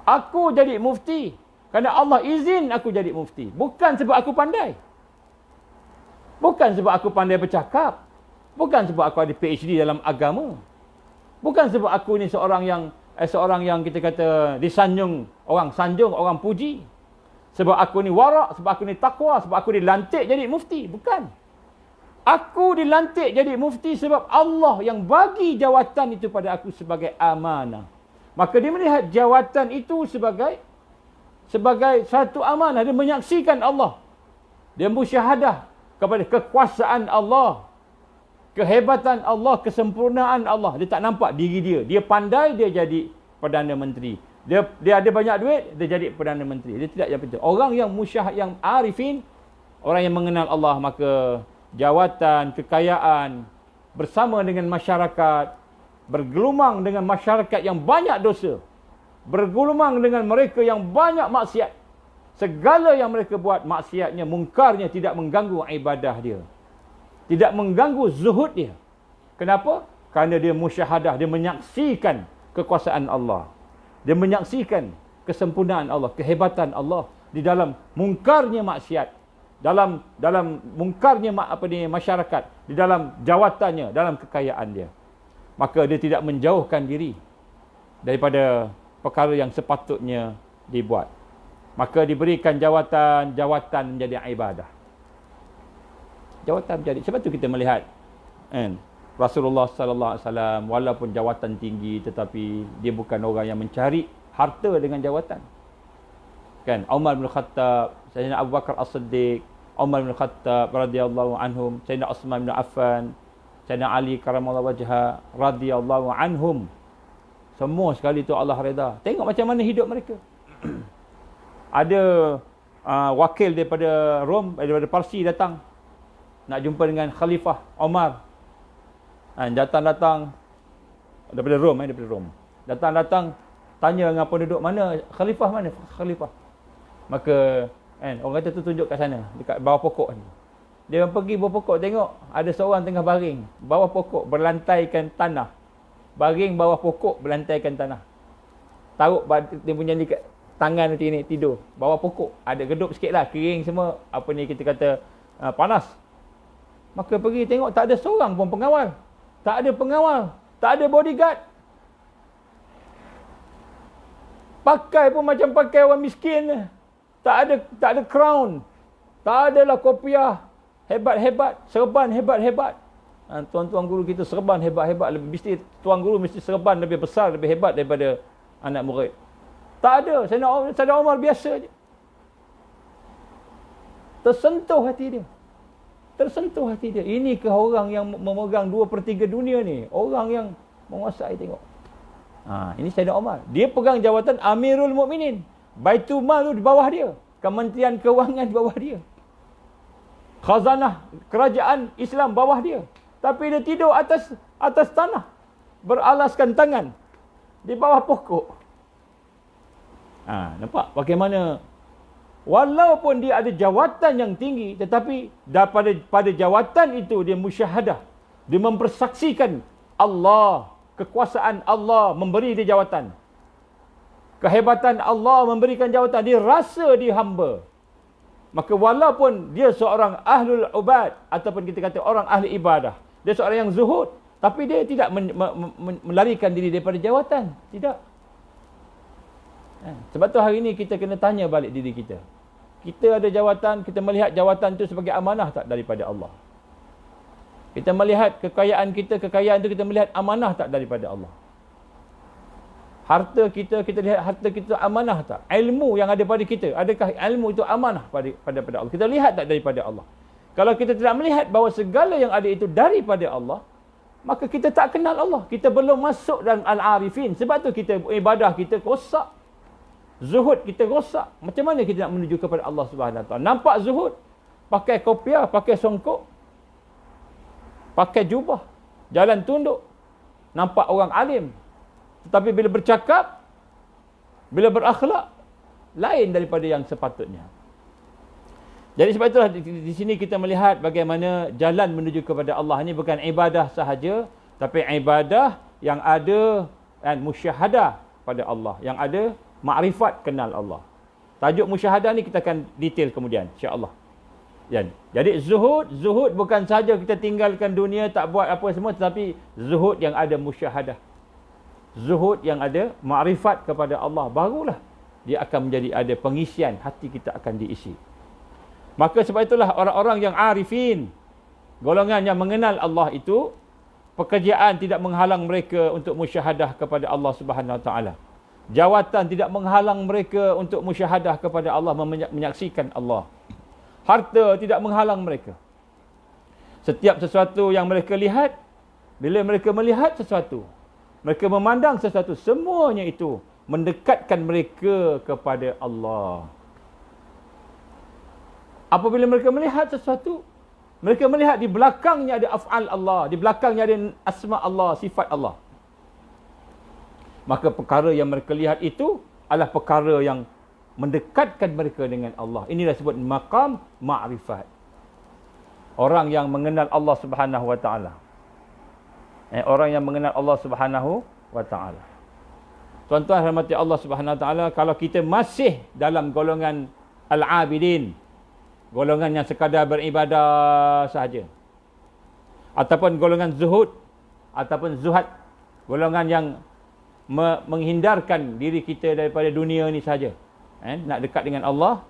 Speaker 1: Aku jadi mufti kerana Allah izin aku jadi mufti. Bukan sebab aku pandai. Bukan sebab aku pandai bercakap. Bukan sebab aku ada PhD dalam agama. Bukan sebab aku ni seorang yang kita kata disanjung, orang sanjung, orang puji. Sebab aku ni warak, sebab aku ni takwa, sebab aku dilantik jadi mufti. Bukan. Aku dilantik jadi mufti sebab Allah yang bagi jawatan itu pada aku sebagai amanah. Maka dia melihat jawatan itu sebagai satu amanah. Dia menyaksikan Allah. Dia musyahadah kepada kekuasaan Allah, kehebatan Allah, kesempurnaan Allah. Dia tak nampak diri dia. Dia pandai, dia jadi Perdana Menteri. Dia ada banyak duit, dia jadi Perdana Menteri. Dia tidak jadi betul. Orang yang yang arifin, orang yang mengenal Allah, maka jawatan, kekayaan bersama dengan masyarakat, bergelumang dengan masyarakat yang banyak dosa, bergelumang dengan mereka yang banyak maksiat. Segala yang mereka buat, maksiatnya, mungkarnya tidak mengganggu ibadah dia. Tidak mengganggu zuhud dia. Kenapa? Kerana dia musyahadah, dia menyaksikan kekuasaan Allah. Dia menyaksikan kesempurnaan Allah, kehebatan Allah di dalam mungkarnya maksiat, dalam mungkarnya masyarakat, di dalam jawatannya, dalam kekayaan dia. Maka dia tidak menjauhkan diri daripada perkara yang sepatutnya dibuat. Maka diberikan jawatan menjadi ibadah. Jawatan menjadi. Sebab tu kita melihat Rasulullah sallallahu alaihi wasallam walaupun jawatan tinggi tetapi dia bukan orang yang mencari harta dengan jawatan. Kan Umar bin Khattab, Sayyidina Abu Bakar As-Siddiq, Umar bin Khattab radhiyallahu anhum, Sayyidina Uthman bin Affan, Sayyidina Ali karamallahu wajha radhiyallahu anhum. Semua sekali tu Allah redha. Tengok macam mana hidup mereka. Ada wakil daripada Rom, daripada Parsi datang nak jumpa dengan Khalifah Omar. Datang daripada Rom, Datang tanya dengan penduduk, mana khalifah, mana khalifah. Maka orang kata tu tunjuk kat sana, dekat bawah pokok ni. Dia pergi bawah pokok, tengok ada seorang tengah baring bawah pokok, berlantaikan tanah. Baring bawah pokok, berlantaikan tanah. Taruh dia punya ni kat tangan macam ni, tidur bawah pokok. Ada gedup sikit lah, kering semua, apa ni kita kata panas. Maka pergi tengok, tak ada seorang pun pengawal. Tak ada pengawal, tak ada bodyguard. Pakai pun macam pakai orang miskin. Tak ada crown. Tak adalah kopiah hebat-hebat, serban hebat-hebat. Tuan-tuan guru kita serban hebat-hebat, mesti tuan guru mesti serban lebih besar, lebih hebat daripada anak murid. Tak ada. Sayyidina Umar biasa je. Tersentuh hati dia. Tersentuh hati dia. Ini ke orang yang memegang 2/3 dunia ni? Orang yang menguasai, tengok. Ini Sayyidina Umar. Dia pegang jawatan Amirul Mukminin. Baitul Mal tu di bawah dia. Kementerian Kewangan di bawah dia. Khazanah kerajaan Islam bawah dia. Tapi dia tidur atas tanah. Beralaskan tangan. Di bawah pokok. Nampak bagaimana walaupun dia ada jawatan yang tinggi, tetapi pada jawatan itu dia musyahadah. Dia mempersaksikan Allah, kekuasaan Allah memberi dia jawatan. Kehebatan Allah memberikan jawatan. Dia rasa dia hamba. Maka walaupun dia seorang ahlul ubad, ataupun kita kata orang ahli ibadah, dia seorang yang zuhud, tapi dia tidak melarikan diri daripada jawatan. Tidak. Sebab tu hari ini kita kena tanya balik diri kita. Kita ada jawatan, kita melihat jawatan itu sebagai amanah tak daripada Allah? Kita melihat kekayaan itu kita melihat amanah tak daripada Allah? Harta kita lihat harta kita amanah tak? Ilmu yang ada pada kita, adakah ilmu itu amanah pada Allah? Kita lihat tak daripada Allah? Kalau kita tidak melihat bahawa segala yang ada itu daripada Allah, maka kita tak kenal Allah. Kita belum masuk dalam al-arifin. Sebab tu kita ibadah kita rosak. Zuhud kita rosak. Macam mana kita nak menuju kepada Allah Subhanahu Wa Taala? Nampak zuhud, pakai kopiah, pakai songkok, pakai jubah, jalan tunduk, nampak orang alim. Tetapi bila bercakap, bila berakhlak, lain daripada yang sepatutnya. Jadi sebab itulah di sini kita melihat bagaimana jalan menuju kepada Allah ini bukan ibadah sahaja, tapi ibadah yang ada dan musyahadah pada Allah, yang ada makrifat kenal Allah. Tajuk musyahadah ni kita akan detail kemudian, insya-Allah. Jadi zuhud bukan sahaja kita tinggalkan dunia, tak buat apa semua, tetapi zuhud yang ada musyahadah. Zuhud yang ada makrifat kepada Allah, barulah dia akan menjadi ada pengisian, hati kita akan diisi. Maka sebab itulah orang-orang yang arifin, golongan yang mengenal Allah itu, pekerjaan tidak menghalang mereka untuk musyahadah kepada Allah Subhanahu Wa Taala. Jawatan tidak menghalang mereka untuk musyahadah kepada Allah, menyaksikan Allah. Harta tidak menghalang mereka. Setiap sesuatu yang mereka lihat, bila mereka melihat sesuatu, mereka memandang sesuatu, semuanya itu mendekatkan mereka kepada Allah. Apabila mereka melihat sesuatu, mereka melihat di belakangnya ada af'al Allah, di belakangnya ada asma Allah, sifat Allah. Maka perkara yang mereka lihat itu adalah perkara yang mendekatkan mereka dengan Allah. Inilah disebut maqam ma'rifat. Orang yang mengenal Allah Subhanahu Wa Taala. Orang yang mengenal Allah Subhanahu Wa Taala. Tuan-tuan rahmati Allah Subhanahu Wa Taala, kalau kita masih dalam golongan al-abidin, golongan yang sekadar beribadah sahaja, ataupun golongan zuhud, ataupun zuhad, golongan yang menghindarkan diri kita daripada dunia ni saja, nak dekat dengan Allah,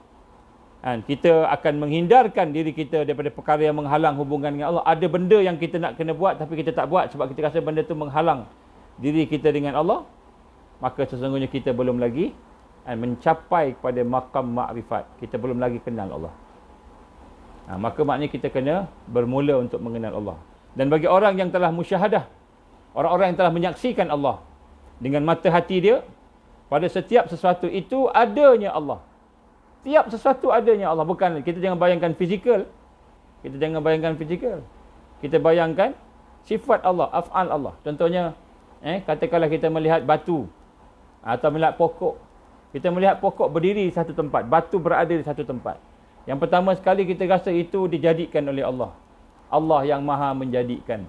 Speaker 1: kita akan menghindarkan diri kita daripada perkara yang menghalang hubungan dengan Allah. Ada benda yang kita nak kena buat tapi kita tak buat sebab kita rasa benda tu menghalang diri kita dengan Allah, maka sesungguhnya kita belum lagi mencapai kepada maqam makrifat. Kita belum lagi kenal Allah. Maka maknanya kita kena bermula untuk mengenal Allah. Dan bagi orang yang telah musyahadah, orang-orang yang telah menyaksikan Allah dengan mata hati dia, pada setiap sesuatu itu adanya Allah. Tiap sesuatu adanya Allah. Bukan, kita jangan bayangkan fizikal. Kita jangan bayangkan fizikal. Kita bayangkan sifat Allah, af'al Allah. Contohnya, katakanlah kita melihat batu. Atau melihat pokok. Kita melihat pokok berdiri di satu tempat, batu berada di satu tempat. Yang pertama sekali kita rasa itu dijadikan oleh Allah. Allah yang maha menjadikan.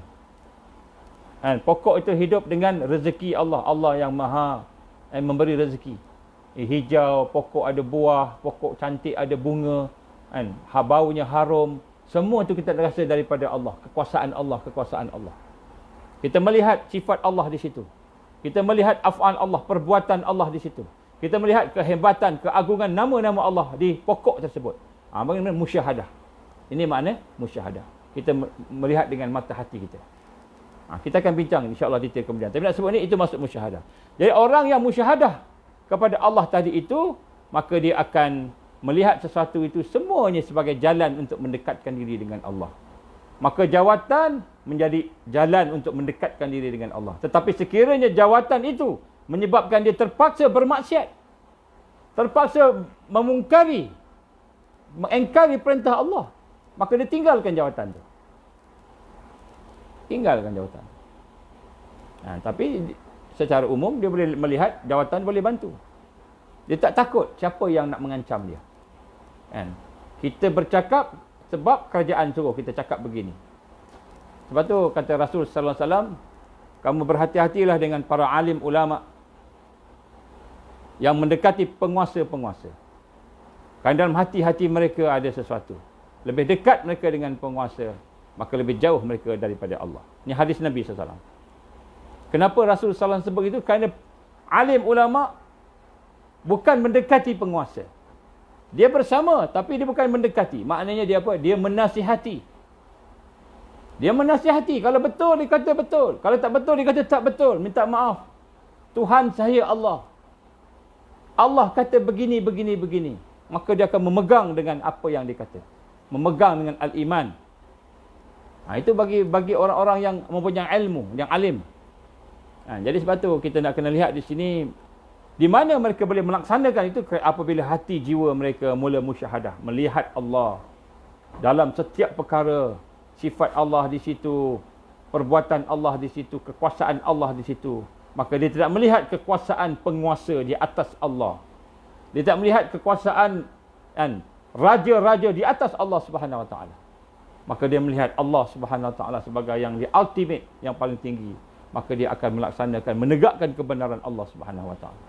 Speaker 1: Pokok itu hidup dengan rezeki Allah. Allah yang maha memberi rezeki. Hijau, pokok ada buah, pokok cantik ada bunga, baunya harum. Semua itu kita rasa daripada Allah. Kekuasaan Allah, kekuasaan Allah. Kita melihat sifat Allah di situ. Kita melihat af'al Allah, perbuatan Allah di situ. Kita melihat kehebatan, keagungan nama-nama Allah di pokok tersebut. Bagaimana musyahadah. Ini makna musyahadah. Kita melihat dengan mata hati kita. Kita akan bincang insya-Allah detail kemudian. Tapi nak sebut ni, itu masuk musyahadah. Jadi orang yang musyahadah kepada Allah tadi itu, maka dia akan melihat sesuatu itu semuanya sebagai jalan untuk mendekatkan diri dengan Allah. Maka jawatan menjadi jalan untuk mendekatkan diri dengan Allah. Tetapi sekiranya jawatan itu menyebabkan dia terpaksa bermaksiat, terpaksa mengingkari perintah Allah, maka dia tinggalkan jawatan itu. Tinggalkan jawatan. Tapi secara umum dia boleh melihat jawatan boleh bantu. Dia tak takut siapa yang nak mengancam dia. Kita bercakap sebab kerajaan suruh kita cakap begini. Sebab tu kata Rasul sallallahu alaihi wasallam, kamu berhati-hatilah dengan para alim ulama yang mendekati penguasa-penguasa. Kerana dalam hati-hati mereka ada sesuatu. Lebih dekat mereka dengan penguasa, maka lebih jauh mereka daripada Allah. Ini hadis Nabi sallallahu alaihi wasallam. Kenapa Rasul sallallahu alaihi wasallam sebut itu? Kerana alim ulama bukan mendekati penguasa. Dia bersama, tapi dia bukan mendekati. Maknanya dia apa? Dia menasihati. Dia menasihati. Kalau betul, dia kata betul. Kalau tak betul, dia kata tak betul. Minta maaf. Tuhan saya Allah. Allah kata begini, begini, begini. Maka dia akan memegang dengan apa yang dia kata. Memegang dengan al-iman. Itu bagi orang-orang yang mempunyai ilmu, yang alim. Jadi sebab tu kita nak kena lihat di sini, di mana mereka boleh melaksanakan itu apabila hati jiwa mereka mula musyahadah, melihat Allah dalam setiap perkara, sifat Allah di situ, perbuatan Allah di situ, kekuasaan Allah di situ. Maka dia tidak melihat kekuasaan penguasa di atas Allah. Dia tak melihat kekuasaan raja-raja di atas Allah Subhanahu Wa Taala. Maka dia melihat Allah Subhanahu Wa Taala sebagai yang the ultimate, yang paling tinggi. Maka dia akan melaksanakan, menegakkan kebenaran Allah Subhanahu Wa Taala.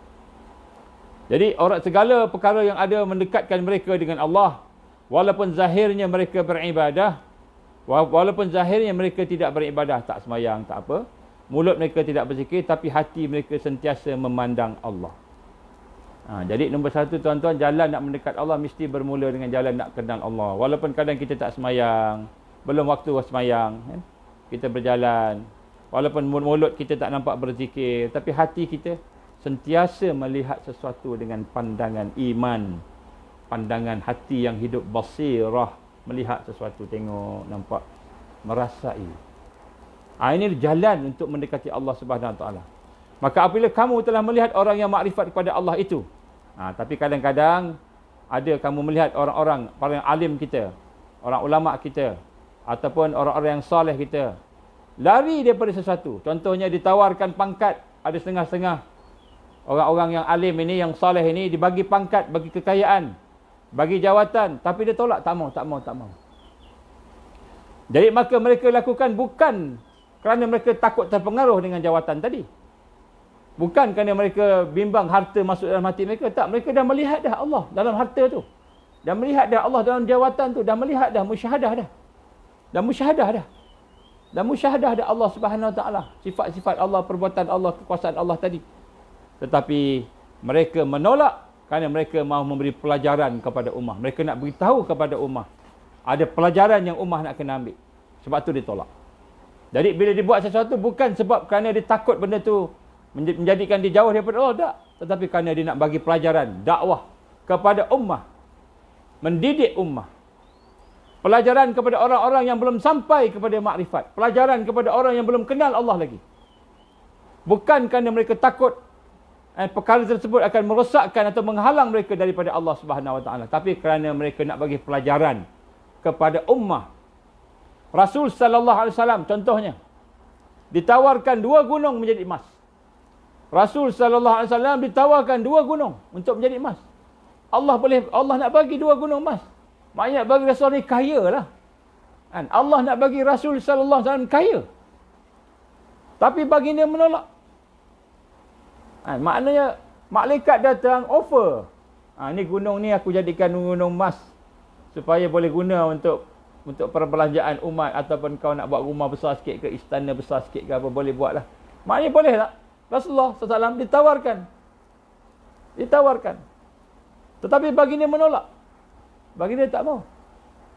Speaker 1: Jadi segala perkara yang ada mendekatkan mereka dengan Allah, walaupun zahirnya mereka beribadah, walaupun zahirnya mereka tidak beribadah, tak sembahyang, tak apa, mulut mereka tidak berzikir, tapi hati mereka sentiasa memandang Allah. Jadi nombor satu tuan-tuan, jalan nak mendekat Allah mesti bermula dengan jalan nak kenal Allah. Walaupun kadang kita tak sembahyang, belum waktu sembahyang, kita berjalan, walaupun mulut kita tak nampak berzikir, tapi hati kita sentiasa melihat sesuatu dengan pandangan iman, pandangan hati yang hidup basirah, melihat sesuatu, tengok, nampak, merasai. Ini jalan untuk mendekati Allah Subhanahu Wa Taala. Maka apabila kamu telah melihat orang yang makrifat kepada Allah itu, tapi kadang-kadang ada kamu melihat orang-orang, para alim kita, orang ulama kita, ataupun orang-orang yang soleh kita, lari daripada sesuatu. Contohnya ditawarkan pangkat, ada setengah-setengah orang-orang yang alim ini, yang soleh ini, dibagi pangkat, bagi kekayaan, bagi jawatan, tapi dia tolak, tak mau. Jadi maka mereka lakukan bukan kerana mereka takut terpengaruh dengan jawatan tadi. Bukan kerana mereka bimbang harta masuk dalam hati mereka. Tak, mereka dah melihat dah Allah dalam harta tu. Dah melihat dah Allah dalam jawatan tu. Dah melihat dah, musyahadah dah. Dah musyahadah dah Allah Subhanahu Wa Taala. Sifat-sifat Allah, perbuatan Allah, kekuasaan Allah tadi. Tetapi mereka menolak kerana mereka mahu memberi pelajaran kepada ummah. Mereka nak beritahu kepada ummah. Ada pelajaran yang ummah nak kena ambil. Sebab tu dia tolak. Jadi bila dibuat sesuatu bukan sebab kerana dia takut benda tu menjadikan dia jauh daripada Allah, tak. Tetapi kerana dia nak bagi pelajaran, dakwah kepada ummah. Mendidik ummah. Pelajaran kepada orang-orang yang belum sampai kepada makrifat. Pelajaran kepada orang yang belum kenal Allah lagi. Bukan kerana mereka takut perkara tersebut akan merosakkan atau menghalang mereka daripada Allah Subhanahu Wa Taala, tapi kerana mereka nak bagi pelajaran kepada ummah. Rasul sallallahu alaihi wasallam contohnya ditawarkan 2 gunung menjadi emas. Rasul sallallahu alaihi wasallam ditawarkan 2 gunung untuk menjadi emas. Allah nak bagi 2 gunung emas. Maknanya bagi Rasul ni kaya lah. Kan? Allah nak bagi Rasul sallallahu alaihi wasallam kaya. Tapi baginda menolak. Kan? Maknanya malaikat datang offer. Ni gunung ni aku jadikan gunung emas supaya boleh guna untuk perbelanjaan umat, ataupun kau nak buat rumah besar sikit ke, istana besar sikit ke apa, boleh buat lah. Maknanya boleh tak? Rasulullah SAW ditawarkan. Tetapi baginda menolak. Baginda tak mau.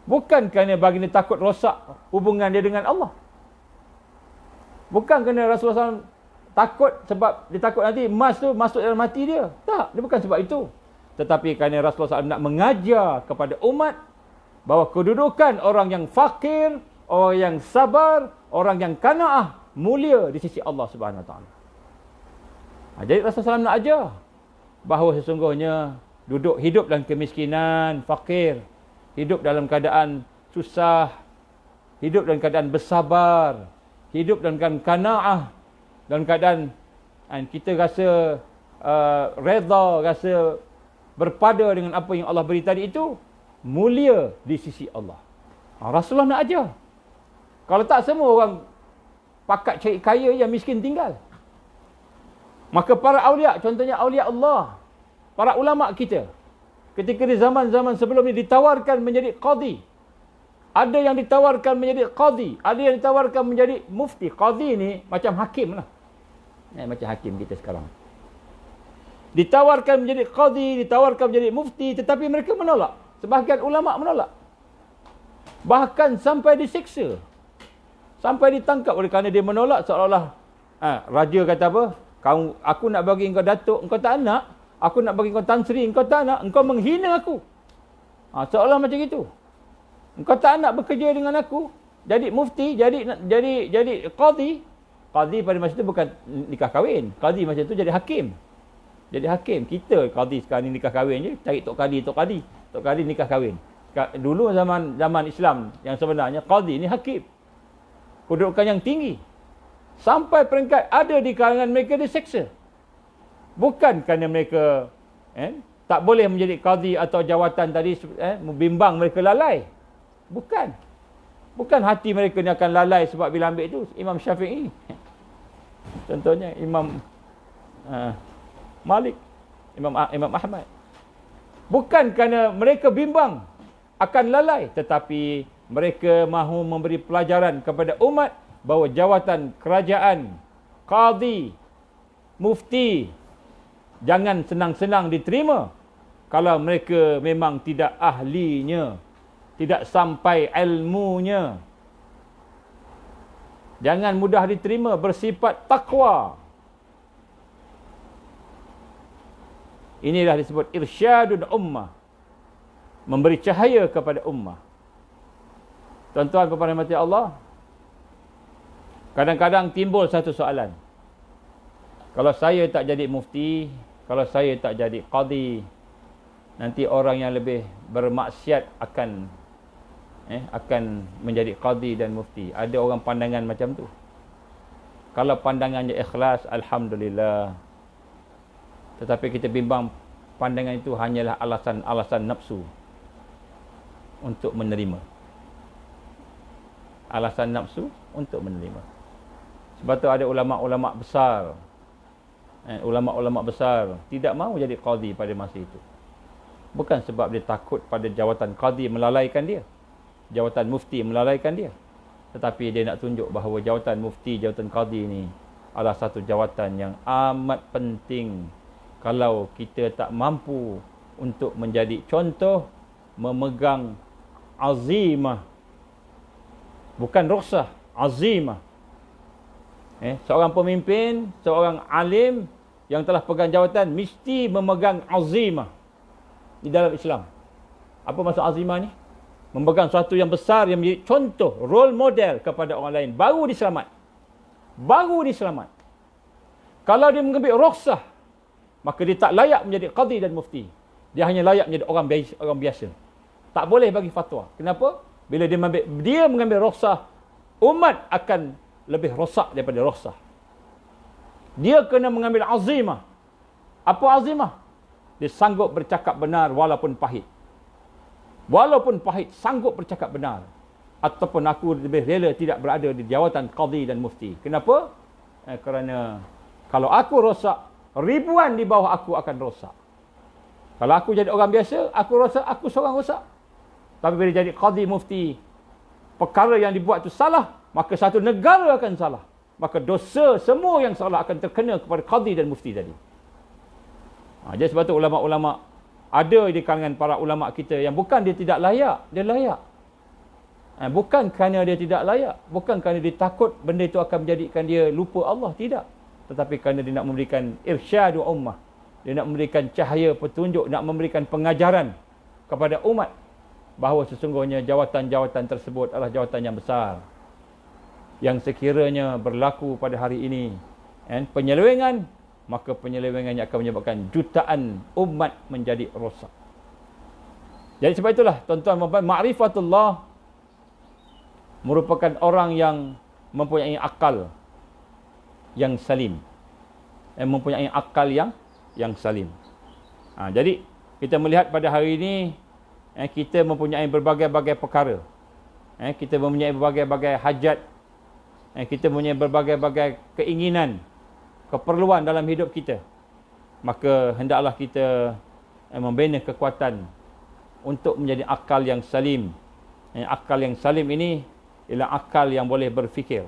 Speaker 1: Bukan kerana baginda takut rosak hubungan dia dengan Allah. Bukan kerana Rasulullah SAW takut, sebab dia takut nanti emas tu masuk dalam hati dia. Tak, dia bukan sebab itu. Tetapi kerana Rasulullah SAW nak mengajar kepada umat bahawa kedudukan orang yang fakir, orang yang sabar, orang yang qanaah mulia di sisi Allah Subhanahu Wa Taala. Jadi Rasulullah SAW nak ajar bahawa sesungguhnya hidup dalam kemiskinan, fakir, hidup dalam keadaan susah, hidup dalam keadaan bersabar, hidup dalam keadaan qanaah, dalam keadaan kita rasa redha, rasa berpada dengan apa yang Allah beri tadi, itu mulia di sisi Allah. Rasulullah nak ajar. Kalau tak, semua orang pakat cari kaya, yang miskin tinggal. Maka para awliya, contohnya awliya Allah, para ulama kita, ketika di zaman-zaman sebelum ini ditawarkan menjadi qadi. Ada yang ditawarkan menjadi qadi, ada yang ditawarkan menjadi mufti. Qadi ni macam hakim lah. Macam hakim kita sekarang. Ditawarkan menjadi qadi, ditawarkan menjadi mufti, tetapi mereka menolak. Sebahagian ulama menolak. Bahkan sampai disiksa. Sampai ditangkap oleh kerana dia menolak, seolah-olah raja kata apa? Aku nak bagi engkau datuk, engkau tak nak. Aku nak bagi engkau tan sri, engkau tak nak. Engkau menghina aku. Seolah macam itu. Engkau tak nak bekerja dengan aku, jadi mufti, jadi qadi. Qadi pada masa itu bukan nikah kahwin. Qadi masa itu jadi hakim. Jadi hakim. Kita qadi sekarang ni nikah kahwin je, cari tok qadi. Tok qadi nikah kahwin. Dulu zaman Islam yang sebenarnya, qadi ni hakim. Kedudukan yang tinggi. Sampai peringkat ada di kalangan mereka diseksa. Bukan kerana mereka tak boleh menjadi qadi atau jawatan tadi, bimbang mereka lalai. Bukan hati mereka ni akan lalai sebab bila ambil itu. Imam Syafi'i, contohnya Imam Malik, Imam Ahmad. Bukan kerana mereka bimbang akan lalai, tetapi mereka mahu memberi pelajaran kepada umat bahawa jawatan kerajaan, qadi, mufti, jangan senang-senang diterima kalau mereka memang tidak ahlinya, tidak sampai ilmunya. Jangan mudah diterima, bersifat takwa. Inilah disebut irsyadun ummah, memberi cahaya kepada ummah. Tuan-tuan kepada mati Allah, kadang-kadang timbul satu soalan. Kalau saya tak jadi mufti, kalau saya tak jadi qadi, nanti orang yang lebih bermaksiat akan menjadi qadi dan mufti. Ada orang pandangan macam tu. Kalau pandangannya ikhlas, alhamdulillah. Tetapi kita bimbang pandangan itu hanyalah alasan nafsu untuk menerima. Alasan nafsu untuk menerima. Sebab tu ada ulama-ulama besar. Ulama-ulama besar tidak mahu jadi qadi pada masa itu. Bukan sebab dia takut pada jawatan qadi melalaikan dia, jawatan mufti melalaikan dia. Tetapi dia nak tunjuk bahawa jawatan mufti, jawatan qadi ni adalah satu jawatan yang amat penting. Kalau kita tak mampu untuk menjadi contoh, memegang azimah, bukan rukhsah, azimah. Seorang pemimpin, seorang alim yang telah pegang jawatan mesti memegang azimah di dalam Islam. Apa maksud azimah ni? Memegang sesuatu yang besar yang menjadi contoh, role model kepada orang lain. Baru diselamat. Kalau dia mengambil rukhsah, maka dia tak layak menjadi qadi dan mufti. Dia hanya layak menjadi orang biasa. Tak boleh bagi fatwa. Kenapa? Bila dia mengambil rukhsah, umat akan lebih rosak daripada rukhsah. Dia kena mengambil azimah. Apa azimah? Dia sanggup bercakap benar walaupun pahit. Walaupun pahit, sanggup bercakap benar. Ataupun aku lebih rela tidak berada di jawatan qadhi dan mufti. Kenapa? Kerana kalau aku rosak, ribuan di bawah aku akan rosak. Kalau aku jadi orang biasa, aku rosak, aku seorang rosak. Tapi bila jadi qadhi mufti, perkara yang dibuat itu salah, maka satu negara akan salah. Maka dosa semua yang salah akan terkena kepada qadhi dan mufti tadi. Jadi sebab tu ulama-ulama ada di kalangan para ulama kita yang bukan dia tidak layak, dia layak. Bukan kerana dia tidak layak, bukan kerana dia takut benda itu akan menjadikan dia lupa Allah, tidak. Tetapi kerana dia nak memberikan irsyadu ummah, dia nak memberikan cahaya petunjuk, nak memberikan pengajaran kepada umat bahawa sesungguhnya jawatan-jawatan tersebut adalah jawatan yang besar, yang sekiranya berlaku pada hari ini penyelewengan, maka penyelewengannya akan menyebabkan jutaan umat menjadi rosak. Jadi sebab itulah tuan-tuan dan puan, ma'rifatullah merupakan orang yang mempunyai akal yang salim. Mempunyai akal yang salim. Jadi kita melihat pada hari ini kita mempunyai berbagai-bagai perkara. Kita mempunyai berbagai-bagai hajat. Kita mempunyai berbagai-bagai keinginan, keperluan dalam hidup kita. Maka hendaklah kita membina kekuatan untuk menjadi akal yang salim. Akal yang salim ini ialah akal yang boleh berfikir.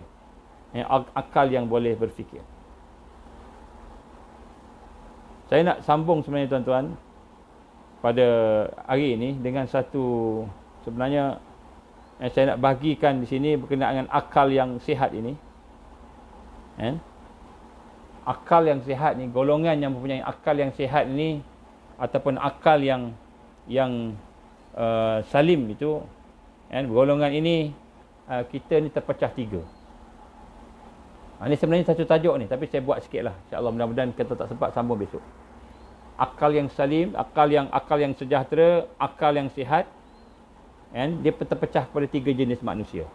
Speaker 1: Akal yang boleh berfikir. Saya nak sambung sebenarnya tuan-tuan pada hari ini dengan satu, sebenarnya saya nak bahagikan di sini berkenaan dengan akal yang sihat ini. Akal yang sihat ni, golongan yang mempunyai akal yang sihat ni ataupun akal yang salim itu, golongan ini kita ni terpecah tiga. Ini sebenarnya satu tajuk ni, tapi saya buat sikit lah. InsyaAllah mudah-mudahan kita tak sempat sambung besok. Akal yang salim, akal yang sejahtera, akal yang sihat, dia terpecah kepada tiga jenis manusia.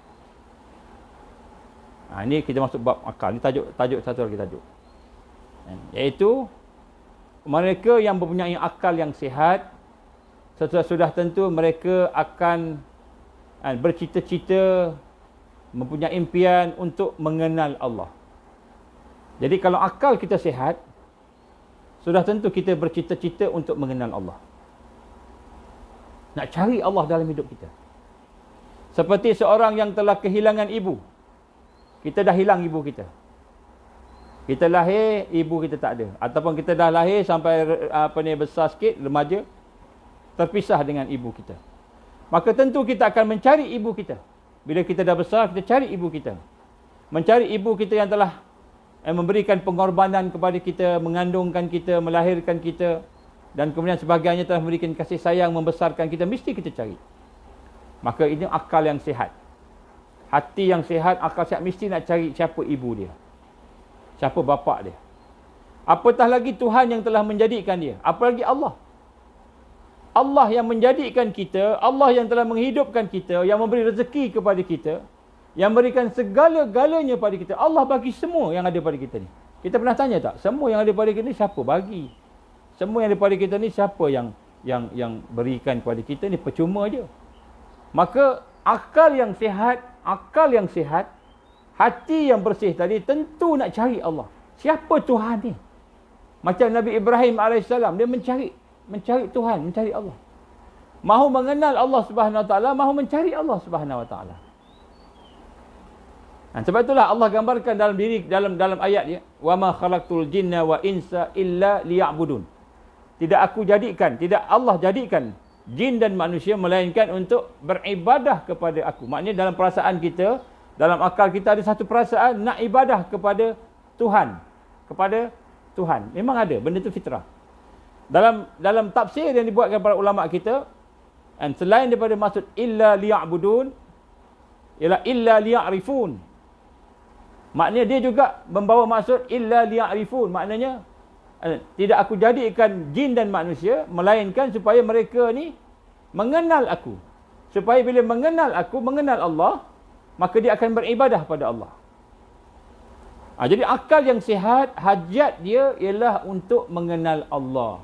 Speaker 1: Ini kita masuk bab akal. Ini tajuk satu lagi tajuk. Iaitu mereka yang mempunyai akal yang sihat, sudah tentu mereka akan bercita-cita, mempunyai impian untuk mengenal Allah. Jadi kalau akal kita sihat, sudah tentu kita bercita-cita untuk mengenal Allah. Nak cari Allah dalam hidup kita. Seperti seorang yang telah kehilangan ibu. Kita dah hilang ibu kita. Kita lahir, ibu kita tak ada. Ataupun kita dah lahir sampai besar sikit, remaja, terpisah dengan ibu kita. Maka tentu kita akan mencari ibu kita. Bila kita dah besar, kita cari ibu kita. Mencari ibu kita yang telah memberikan pengorbanan kepada kita, mengandungkan kita, melahirkan kita, dan kemudian sebagainya telah memberikan kasih sayang, membesarkan kita, mesti kita cari. Maka ini akal yang sihat. Hati yang sihat, akal sihat, mesti nak cari siapa ibu dia, siapa bapa dia. Apatah lagi Tuhan yang telah menjadikan dia. Apalagi Allah. Allah yang menjadikan kita, Allah yang telah menghidupkan kita, yang memberi rezeki kepada kita, yang memberikan segala-galanya pada kita. Allah bagi semua yang ada pada kita ni. Kita pernah tanya tak? Semua yang ada pada kita ni siapa bagi? Semua yang ada pada kita ni siapa yang berikan kepada kita ni? Percuma je. Maka akal yang sihat, hati yang bersih tadi tentu nak cari Allah. Siapa Tuhan ni? Macam Nabi Ibrahim AS, dia mencari Tuhan, mencari Allah. Mahu mengenal Allah Subhanahu Wa Taala, mahu mencari Allah Subhanahu Wa Taala. Sebab itulah Allah gambarkan dalam ayat dia, wa ma khalaqtul jinna wa insa illa liya'budun. Allah jadikan jin dan manusia melainkan untuk beribadah kepada aku. Maknanya dalam perasaan kita, dalam akal kita ada satu perasaan nak ibadah kepada Tuhan. Kepada Tuhan. Memang ada, benda itu fitrah. Dalam tafsir yang dibuatkan para ulama kita, selain daripada maksud illa liya'budun, ialah illa liya'rifun. Maknanya dia juga membawa maksud illa liya'rifun. Maknanya tidak aku jadikan jin dan manusia melainkan supaya mereka ni mengenal aku. Supaya bila mengenal aku, mengenal Allah, maka dia akan beribadah pada Allah. Jadi akal yang sihat, hajat dia ialah untuk mengenal Allah.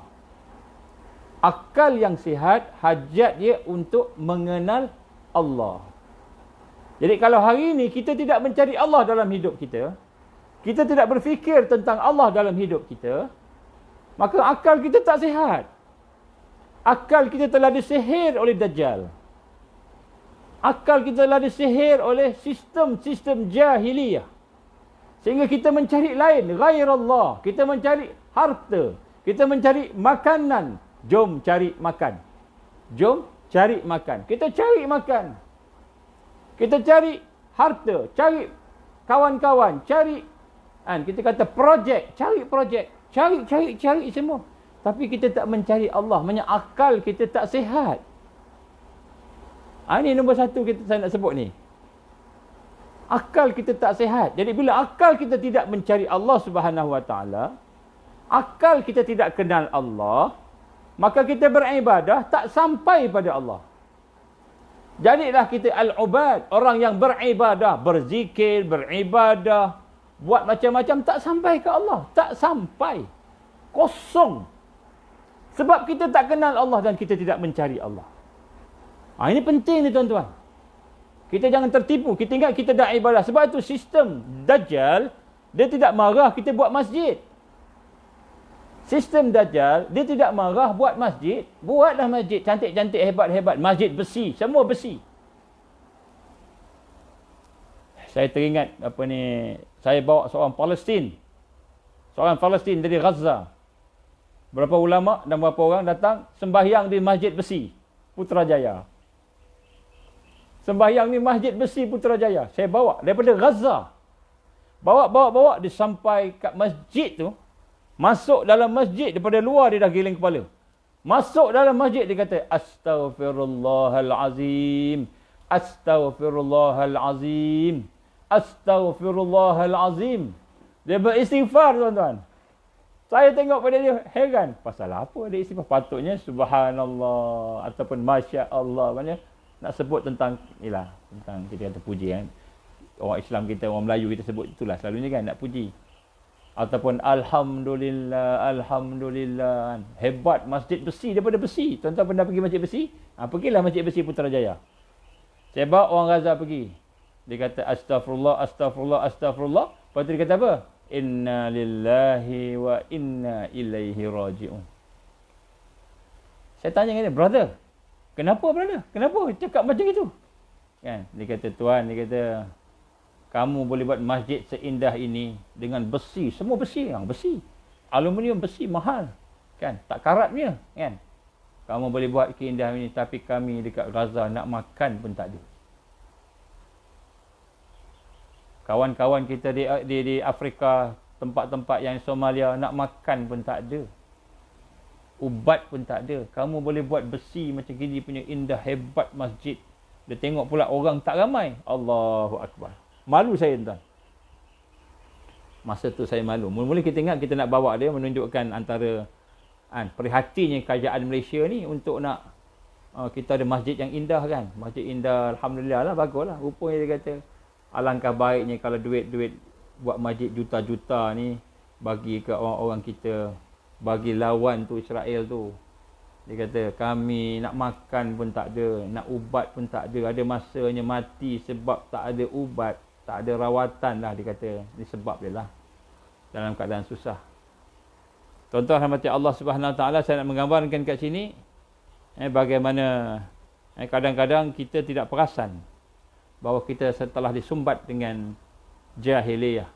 Speaker 1: Akal yang sihat, hajat dia untuk mengenal Allah. Jadi kalau hari ini kita tidak mencari Allah dalam hidup kita, kita tidak berfikir tentang Allah dalam hidup kita, maka akal kita tak sihat. Akal kita telah disihir oleh Dajjal. Akal kita telah disihir oleh sistem-sistem jahiliyah. Sehingga kita mencari lain, ghair Allah. Kita mencari harta. Kita mencari makanan. Jom cari makan. Jom cari makan. Kita cari makan. Kita cari harta. Cari kawan-kawan. Cari, kita kata projek. Cari projek. Cari semua. Tapi kita tak mencari Allah. Maksudnya akal kita tak sihat. Ini nombor satu saya nak sebut ni. Akal kita tak sihat. Jadi bila akal kita tidak mencari Allah Subhanahu Wa Taala, akal kita tidak kenal Allah, maka kita beribadah tak sampai pada Allah. Jadilah kita al-ubad, orang yang beribadah, berzikir, beribadah, buat macam-macam, tak sampai ke Allah. Tak sampai. Kosong. Sebab kita tak kenal Allah dan kita tidak mencari Allah. Ini penting ni tuan-tuan. Kita jangan tertipu. Kita ingat kita dah ibadah. Sebab itu sistem Dajjal, dia tidak marah kita buat masjid. Sistem Dajjal, dia tidak marah buat masjid. Buatlah masjid. Cantik-cantik, hebat-hebat. Masjid besi. Semua besi. Saya teringat saya bawa seorang Palestin. Seorang Palestin dari Gaza. Berapa ulama dan berapa orang datang sembahyang di Masjid Besi Putrajaya. Sembahyang di Masjid Besi Putrajaya. Saya bawa daripada Gaza. Bawa dia sampai kat masjid tu. Masuk dalam masjid, daripada luar dia dah giling kepala. Masuk dalam masjid dia kata Astaghfirullahalazim. Astaghfirullahalazim. Astaghfirullahalazim. Dia beristighfar tuan-tuan. Saya tengok pada dia heran. Pasal apa dia istighfar? Patutnya subhanallah ataupun masya-Allah. Maksudnya nak sebut tentang tentang kita kata puji kan. Orang Islam kita, orang Melayu kita sebut itulah selalunya kan, nak puji. Ataupun alhamdulillah, alhamdulillah. Hebat masjid besi daripada besi. Tuan-tuan pernah pergi masjid besi? Pergilah masjid besi Putrajaya. Saya bawa orang Gaza pergi. Dia kata astaghfirullah, astaghfirullah, astaghfirullah. Lepas tu dia kata apa? Inna lillahi wa inna ilaihi raji'un. Saya tanya dia, brother, kenapa brother? Kenapa cakap macam itu? Kan? Dia kata, tuan, dia kata, kamu boleh buat masjid seindah ini dengan besi, semua besi, besi. Aluminium besi mahal. Kan? Tak karatnya, kan? Kamu boleh buat keindahan ini, tapi kami dekat Gaza nak makan pun tak ada. Kawan-kawan kita di Afrika, tempat-tempat yang Somalia, nak makan pun tak ada. Ubat pun tak ada. Kamu boleh buat besi macam gini punya indah, hebat masjid. Dia tengok pula orang tak ramai. Allahu Akbar. Malu saya tuan. Masa tu saya malu. Mula-mula kita ingat kita nak bawa dia menunjukkan antara prihatinnya kerajaan Malaysia ni untuk nak kita ada masjid yang indah kan. Masjid indah, alhamdulillah lah, baguslah. Rupanya dia kata alangkah baiknya kalau duit-duit buat masjid juta-juta ni bagi ke orang-orang kita, bagi lawan tu Israel tu. Dia kata kami nak makan pun tak ada, nak ubat pun tak ada. Ada masanya mati sebab tak ada ubat, tak ada rawatan lah, dia kata. Ini sebab dia lah dalam keadaan susah. Tuan-tuan rahmati Allah Subhanahu Wa Taala, saya nak menggambarkan kat sini bagaimana kadang-kadang kita tidak perasan bahawa kita setelah disumbat dengan jahiliyah.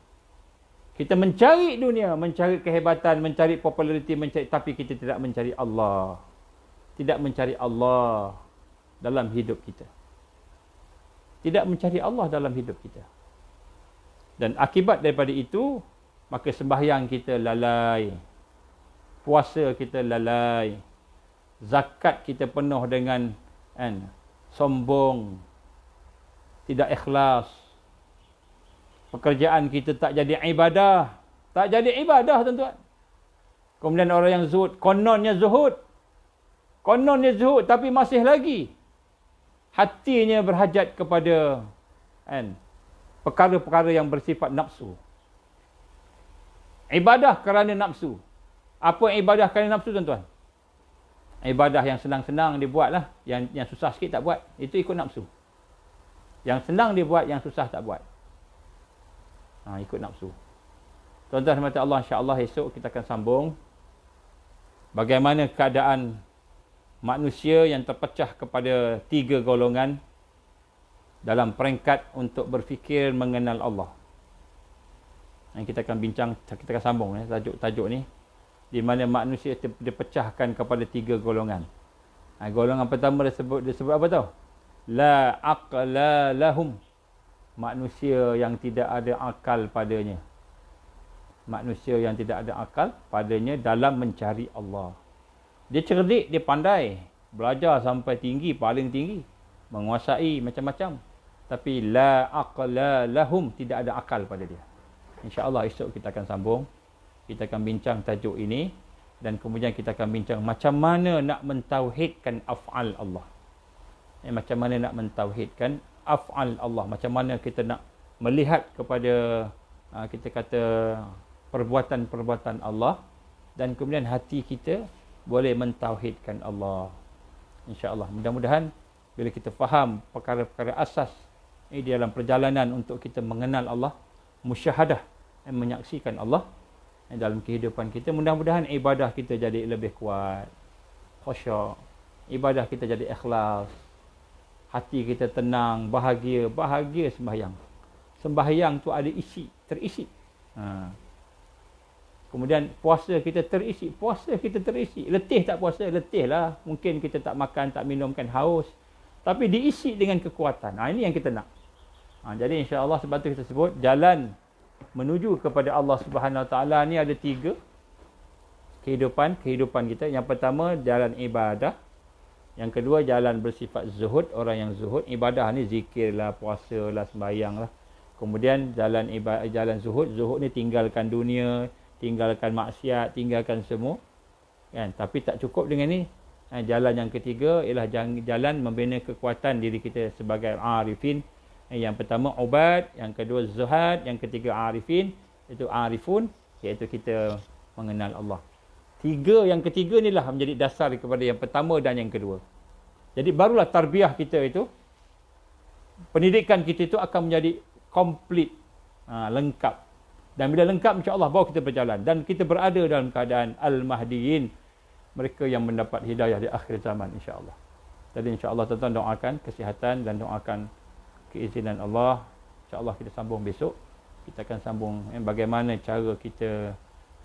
Speaker 1: Kita mencari dunia, mencari kehebatan, mencari populariti, tapi kita tidak mencari Allah. Tidak mencari Allah dalam hidup kita. Tidak mencari Allah dalam hidup kita. Dan akibat daripada itu, maka sembahyang kita lalai. Puasa kita lalai. Zakat kita penuh dengan sombong. Tidak ikhlas. Pekerjaan kita tak jadi ibadah. Tak jadi ibadah tuan-tuan. Kemudian orang yang zuhud. Kononnya zuhud. Kononnya zuhud. Tapi masih lagi hatinya berhajat kepada perkara-perkara yang bersifat nafsu. Ibadah kerana nafsu. Apa ibadah kerana nafsu, tuan-tuan? Ibadah yang senang-senang dibuat lah. Yang susah sikit tak buat. Itu ikut nafsu. Yang senang dibuat, yang susah tak buat. Ikut nafsu. Tuan-tuan hormati Allah, insya-Allah esok kita akan sambung bagaimana keadaan manusia yang terpecah kepada 3 golongan dalam peringkat untuk berfikir mengenal Allah. Yang kita akan bincang, kita akan sambung tajuk ni, di mana manusia dipecahkan kepada 3 golongan. Golongan pertama disebut apa tahu? La aqla lahum. Manusia yang tidak ada akal padanya. Manusia yang tidak ada akal padanya dalam mencari Allah. Dia cerdik, dia pandai, belajar sampai tinggi, paling tinggi, menguasai macam-macam. Tapi la aqla lahum, tidak ada akal pada dia. InsyaAllah esok kita akan sambung. Kita akan bincang tajuk ini. Dan kemudian kita akan bincang macam mana nak mentauhidkan af'al Allah. Macam mana nak mentauhidkan af'al Allah. Macam mana kita nak melihat kepada, kita kata, perbuatan-perbuatan Allah. Dan kemudian hati kita boleh mentauhidkan Allah. InsyaAllah. Mudah-mudahan bila kita faham perkara-perkara asas ini dalam perjalanan untuk kita mengenal Allah, musyahadah, menyaksikan Allah dalam kehidupan kita, mudah-mudahan ibadah kita jadi lebih kuat, khusyuk, ibadah kita jadi ikhlas, hati kita tenang, bahagia sembahyang. Sembahyang tu ada isi, terisi. Kemudian puasa kita terisi. Letih tak puasa? Letih lah. Mungkin kita tak makan, tak minum, kan haus. Tapi diisi dengan kekuatan. Ini yang kita nak. Jadi insya-Allah, sebab tu kita sebut jalan menuju kepada Allah Subhanahu Wa Taala ni ada 3 kehidupan kita. Yang pertama jalan ibadah. Yang kedua jalan bersifat zuhud, orang yang zuhud. Ibadah ni zikir lah, puasa lah, sembahyang lah. Kemudian jalan zuhud ni tinggalkan dunia, tinggalkan maksiat, tinggalkan semua, kan? Tapi tak cukup dengan ni. Jalan yang ketiga ialah jalan membina kekuatan diri kita sebagai arifin. Yang pertama ubad, yang kedua zuhad, yang ketiga arifin, itu arifun, iaitu kita mengenal Allah. Yang ketiga inilah menjadi dasar kepada yang pertama dan yang kedua. Jadi barulah tarbiyah kita itu, pendidikan kita itu akan menjadi komplit, lengkap. Dan bila lengkap, insya-Allah baru kita berjalan. Dan kita berada dalam keadaan al-mahdiyin, mereka yang mendapat hidayah di akhir zaman, insya-Allah. Jadi insya-Allah tuan-tuan doakan kesihatan dan doakan keizinan Allah. InsyaAllah kita sambung besok. Kita akan sambung bagaimana cara kita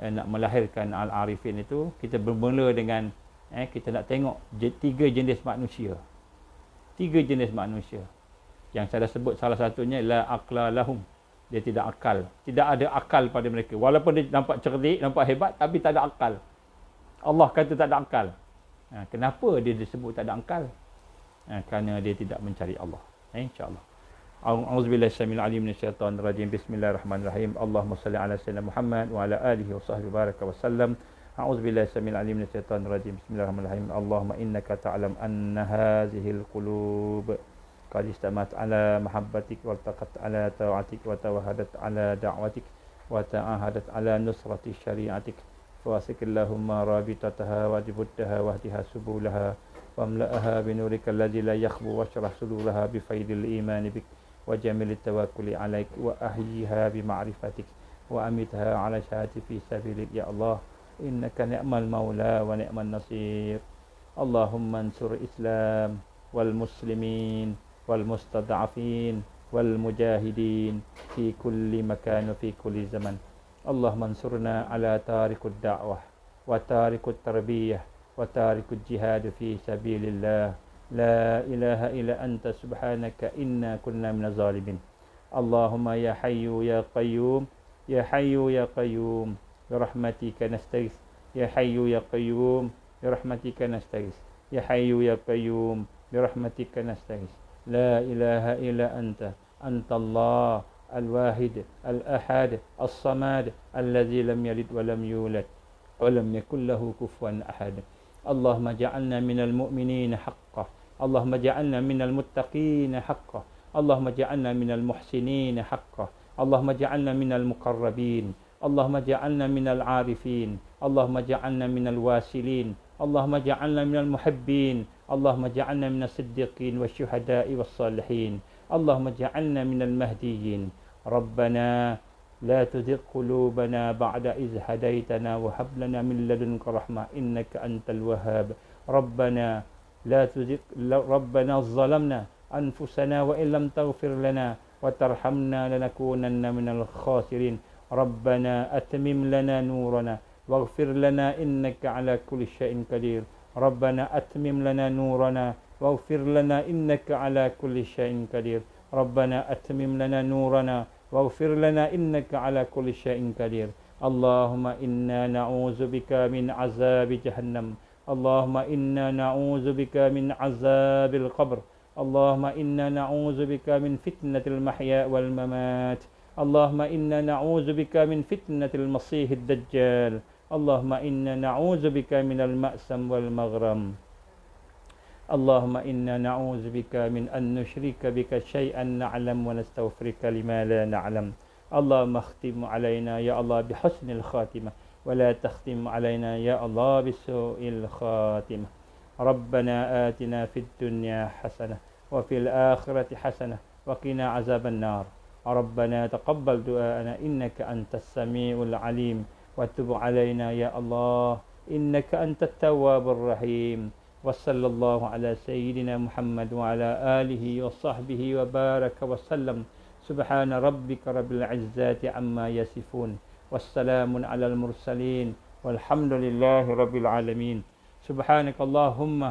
Speaker 1: nak melahirkan Al-Arifin itu. Kita bermula dengan kita nak tengok 3 jenis manusia. 3 jenis manusia. Yang saya dah sebut salah satunya la aqla lahum. Dia tidak akal. Tidak ada akal pada mereka. Walaupun dia nampak cerdik, nampak hebat, tapi tak ada akal. Allah kata tak ada akal. Kenapa dia disebut tak ada akal? Kerana dia tidak mencari Allah. InsyaAllah. A'udzubillahi samil alim minasyaitonir rajim. Bismillahirrahmanirrahim. Allahumma salli ala sayyidina Muhammad wa ala alihi wa sahbihi baraka wa sallam. A'udzubillahi samil alim minasyaitonir rajim. Bismillahirrahmanirrahim. Allahumma innaka ta'lam anna hadhil qulub qad istamat ala mahabbatik wa taqat ala ta'atik wa tawahadat ala da'watik wa ta'ahadat ala nusrati syari'atik. Fasik Allahumma rabitataha wa dibuddaha wa hdiha subulaha wa amla'aha binurika alladhi la yakhbu wa syrah sudulaha bifaidil iman bik wa jamil tawakkuli alaik wa ahyiha bima'rifatik wa amitha ala syahati fi sabilik. Ya Allah, innaka ni'mal maula wa ni'mal nasir. Allahumma ansur Islam wal muslimin wal mustad'afin wal mujahidin fi kulli makan wa fi kulli zaman. Allahumma ansurna ala tarikud da'wah wa tarikut tarbiyah wa tarikut jihad fi sabilillah. La ilaha illa anta subhanaka inna kunna minaz zalimin. Allahumma ya hayyu ya qayyum, ya hayyu ya qayyum, birahmatika nastaghith. Ya hayyu ya qayyum, birahmatika nastaghith. Ya hayyu ya qayyum, birahmatika nastaghith. La ilaha illa anta, anta Allah al-wahid al-ahad as-samad alladhi lam yalid wa lam yulad wa lam yakul lahu kufuwan ahad. Allahumma ja'alna minal mu'minina haqqan. Allahumma ja'alna minal muttaqina haqqan. Allahumma ja'alna minal muhsinina haqqan. Allahumma ja'alna minal muqarrabin اللهم اجعلنا من العارفين، اللهم اجعلنا من الواصلين، اللهم اجعلنا من المحبين، اللهم اجعلنا من الصديقين والشهداء والصالحين، اللهم اجعلنا من المهديين. ربنا لا تزغ قلوبنا بعد إذ هديتنا وهب لنا من لدنك رحمة إنك أنت الوهاب. ربنا لا تزغ ربنا ظلمنا أنفسنا وإن لم تغفر لنا وترحمنا لنكونن من الخاسرين. ربنا أتمم لنا نورنا واغفر لنا إنك على كل شيء قدير. ربنا أتمم لنا نورنا واغفر لنا إنك على كل شيء قدير. ربنا أتمم لنا نورنا واغفر لنا إنك على كل شيء قدير. اللهم إنا نعوذ بك من عذاب جهنم. اللهم إنا نعوذ بك من عذاب القبر. اللهم إنا نعوذ بك من فتنة المحيا والممات. اللهم إنا نعوذ بك من فتنة المسيح الدجال. اللهم إنا نعوذ بك من المأسم والمغرم. اللهم إنا نعوذ بك من أن نشرك بك شيئا نعلم ونستغفرك لما لا نعلم. اللهم اختم علينا يا الله بحسن الخاتمة ولا تختم علينا يا الله بسوء الخاتمة. ربنا آتنا في الدنيا حسنة وفي الآخرة حسنة وقنا عذاب النار. ربنا تقبل دعاءنا إنك أنت السميع العليم وتب علينا يا الله إنك أنت التواب الرحيم. وصلى الله على سيدنا محمد وعلى آله وصحبه وبارك وسلم. سبحان ربك رب العزة عما يصفون والسلام على المرسلين والحمد لله رب العالمين. سبحانك اللهم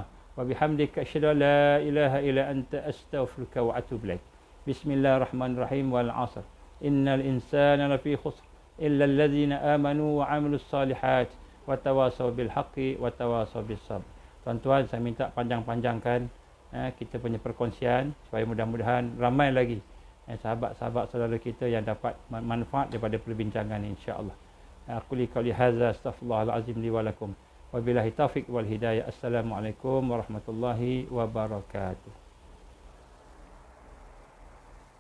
Speaker 1: وبحمدك أشهد أن لا إله إلا أنت أستغفرك وأتوب إليك. بسم الله الرحمن الرحيم. والعصر إن الإنسان لفي خسر إلا الذين آمنوا وعملوا الصالحات وتواصوا بالحق وتواصوا بالصبر. Tuan-tuan, saya minta panjang-panjangkan kita punya perkongsian supaya mudah-mudahan ramai lagi sahabat-sahabat saudara kita yang dapat manfaat daripada perbincangan ini, insya-Allah. Aku li qauli hadza astaghfirullahalazim li wa lakum. Wabillahi taufiq wal hidayah. Assalamualaikum warahmatullahi wabarakatuh.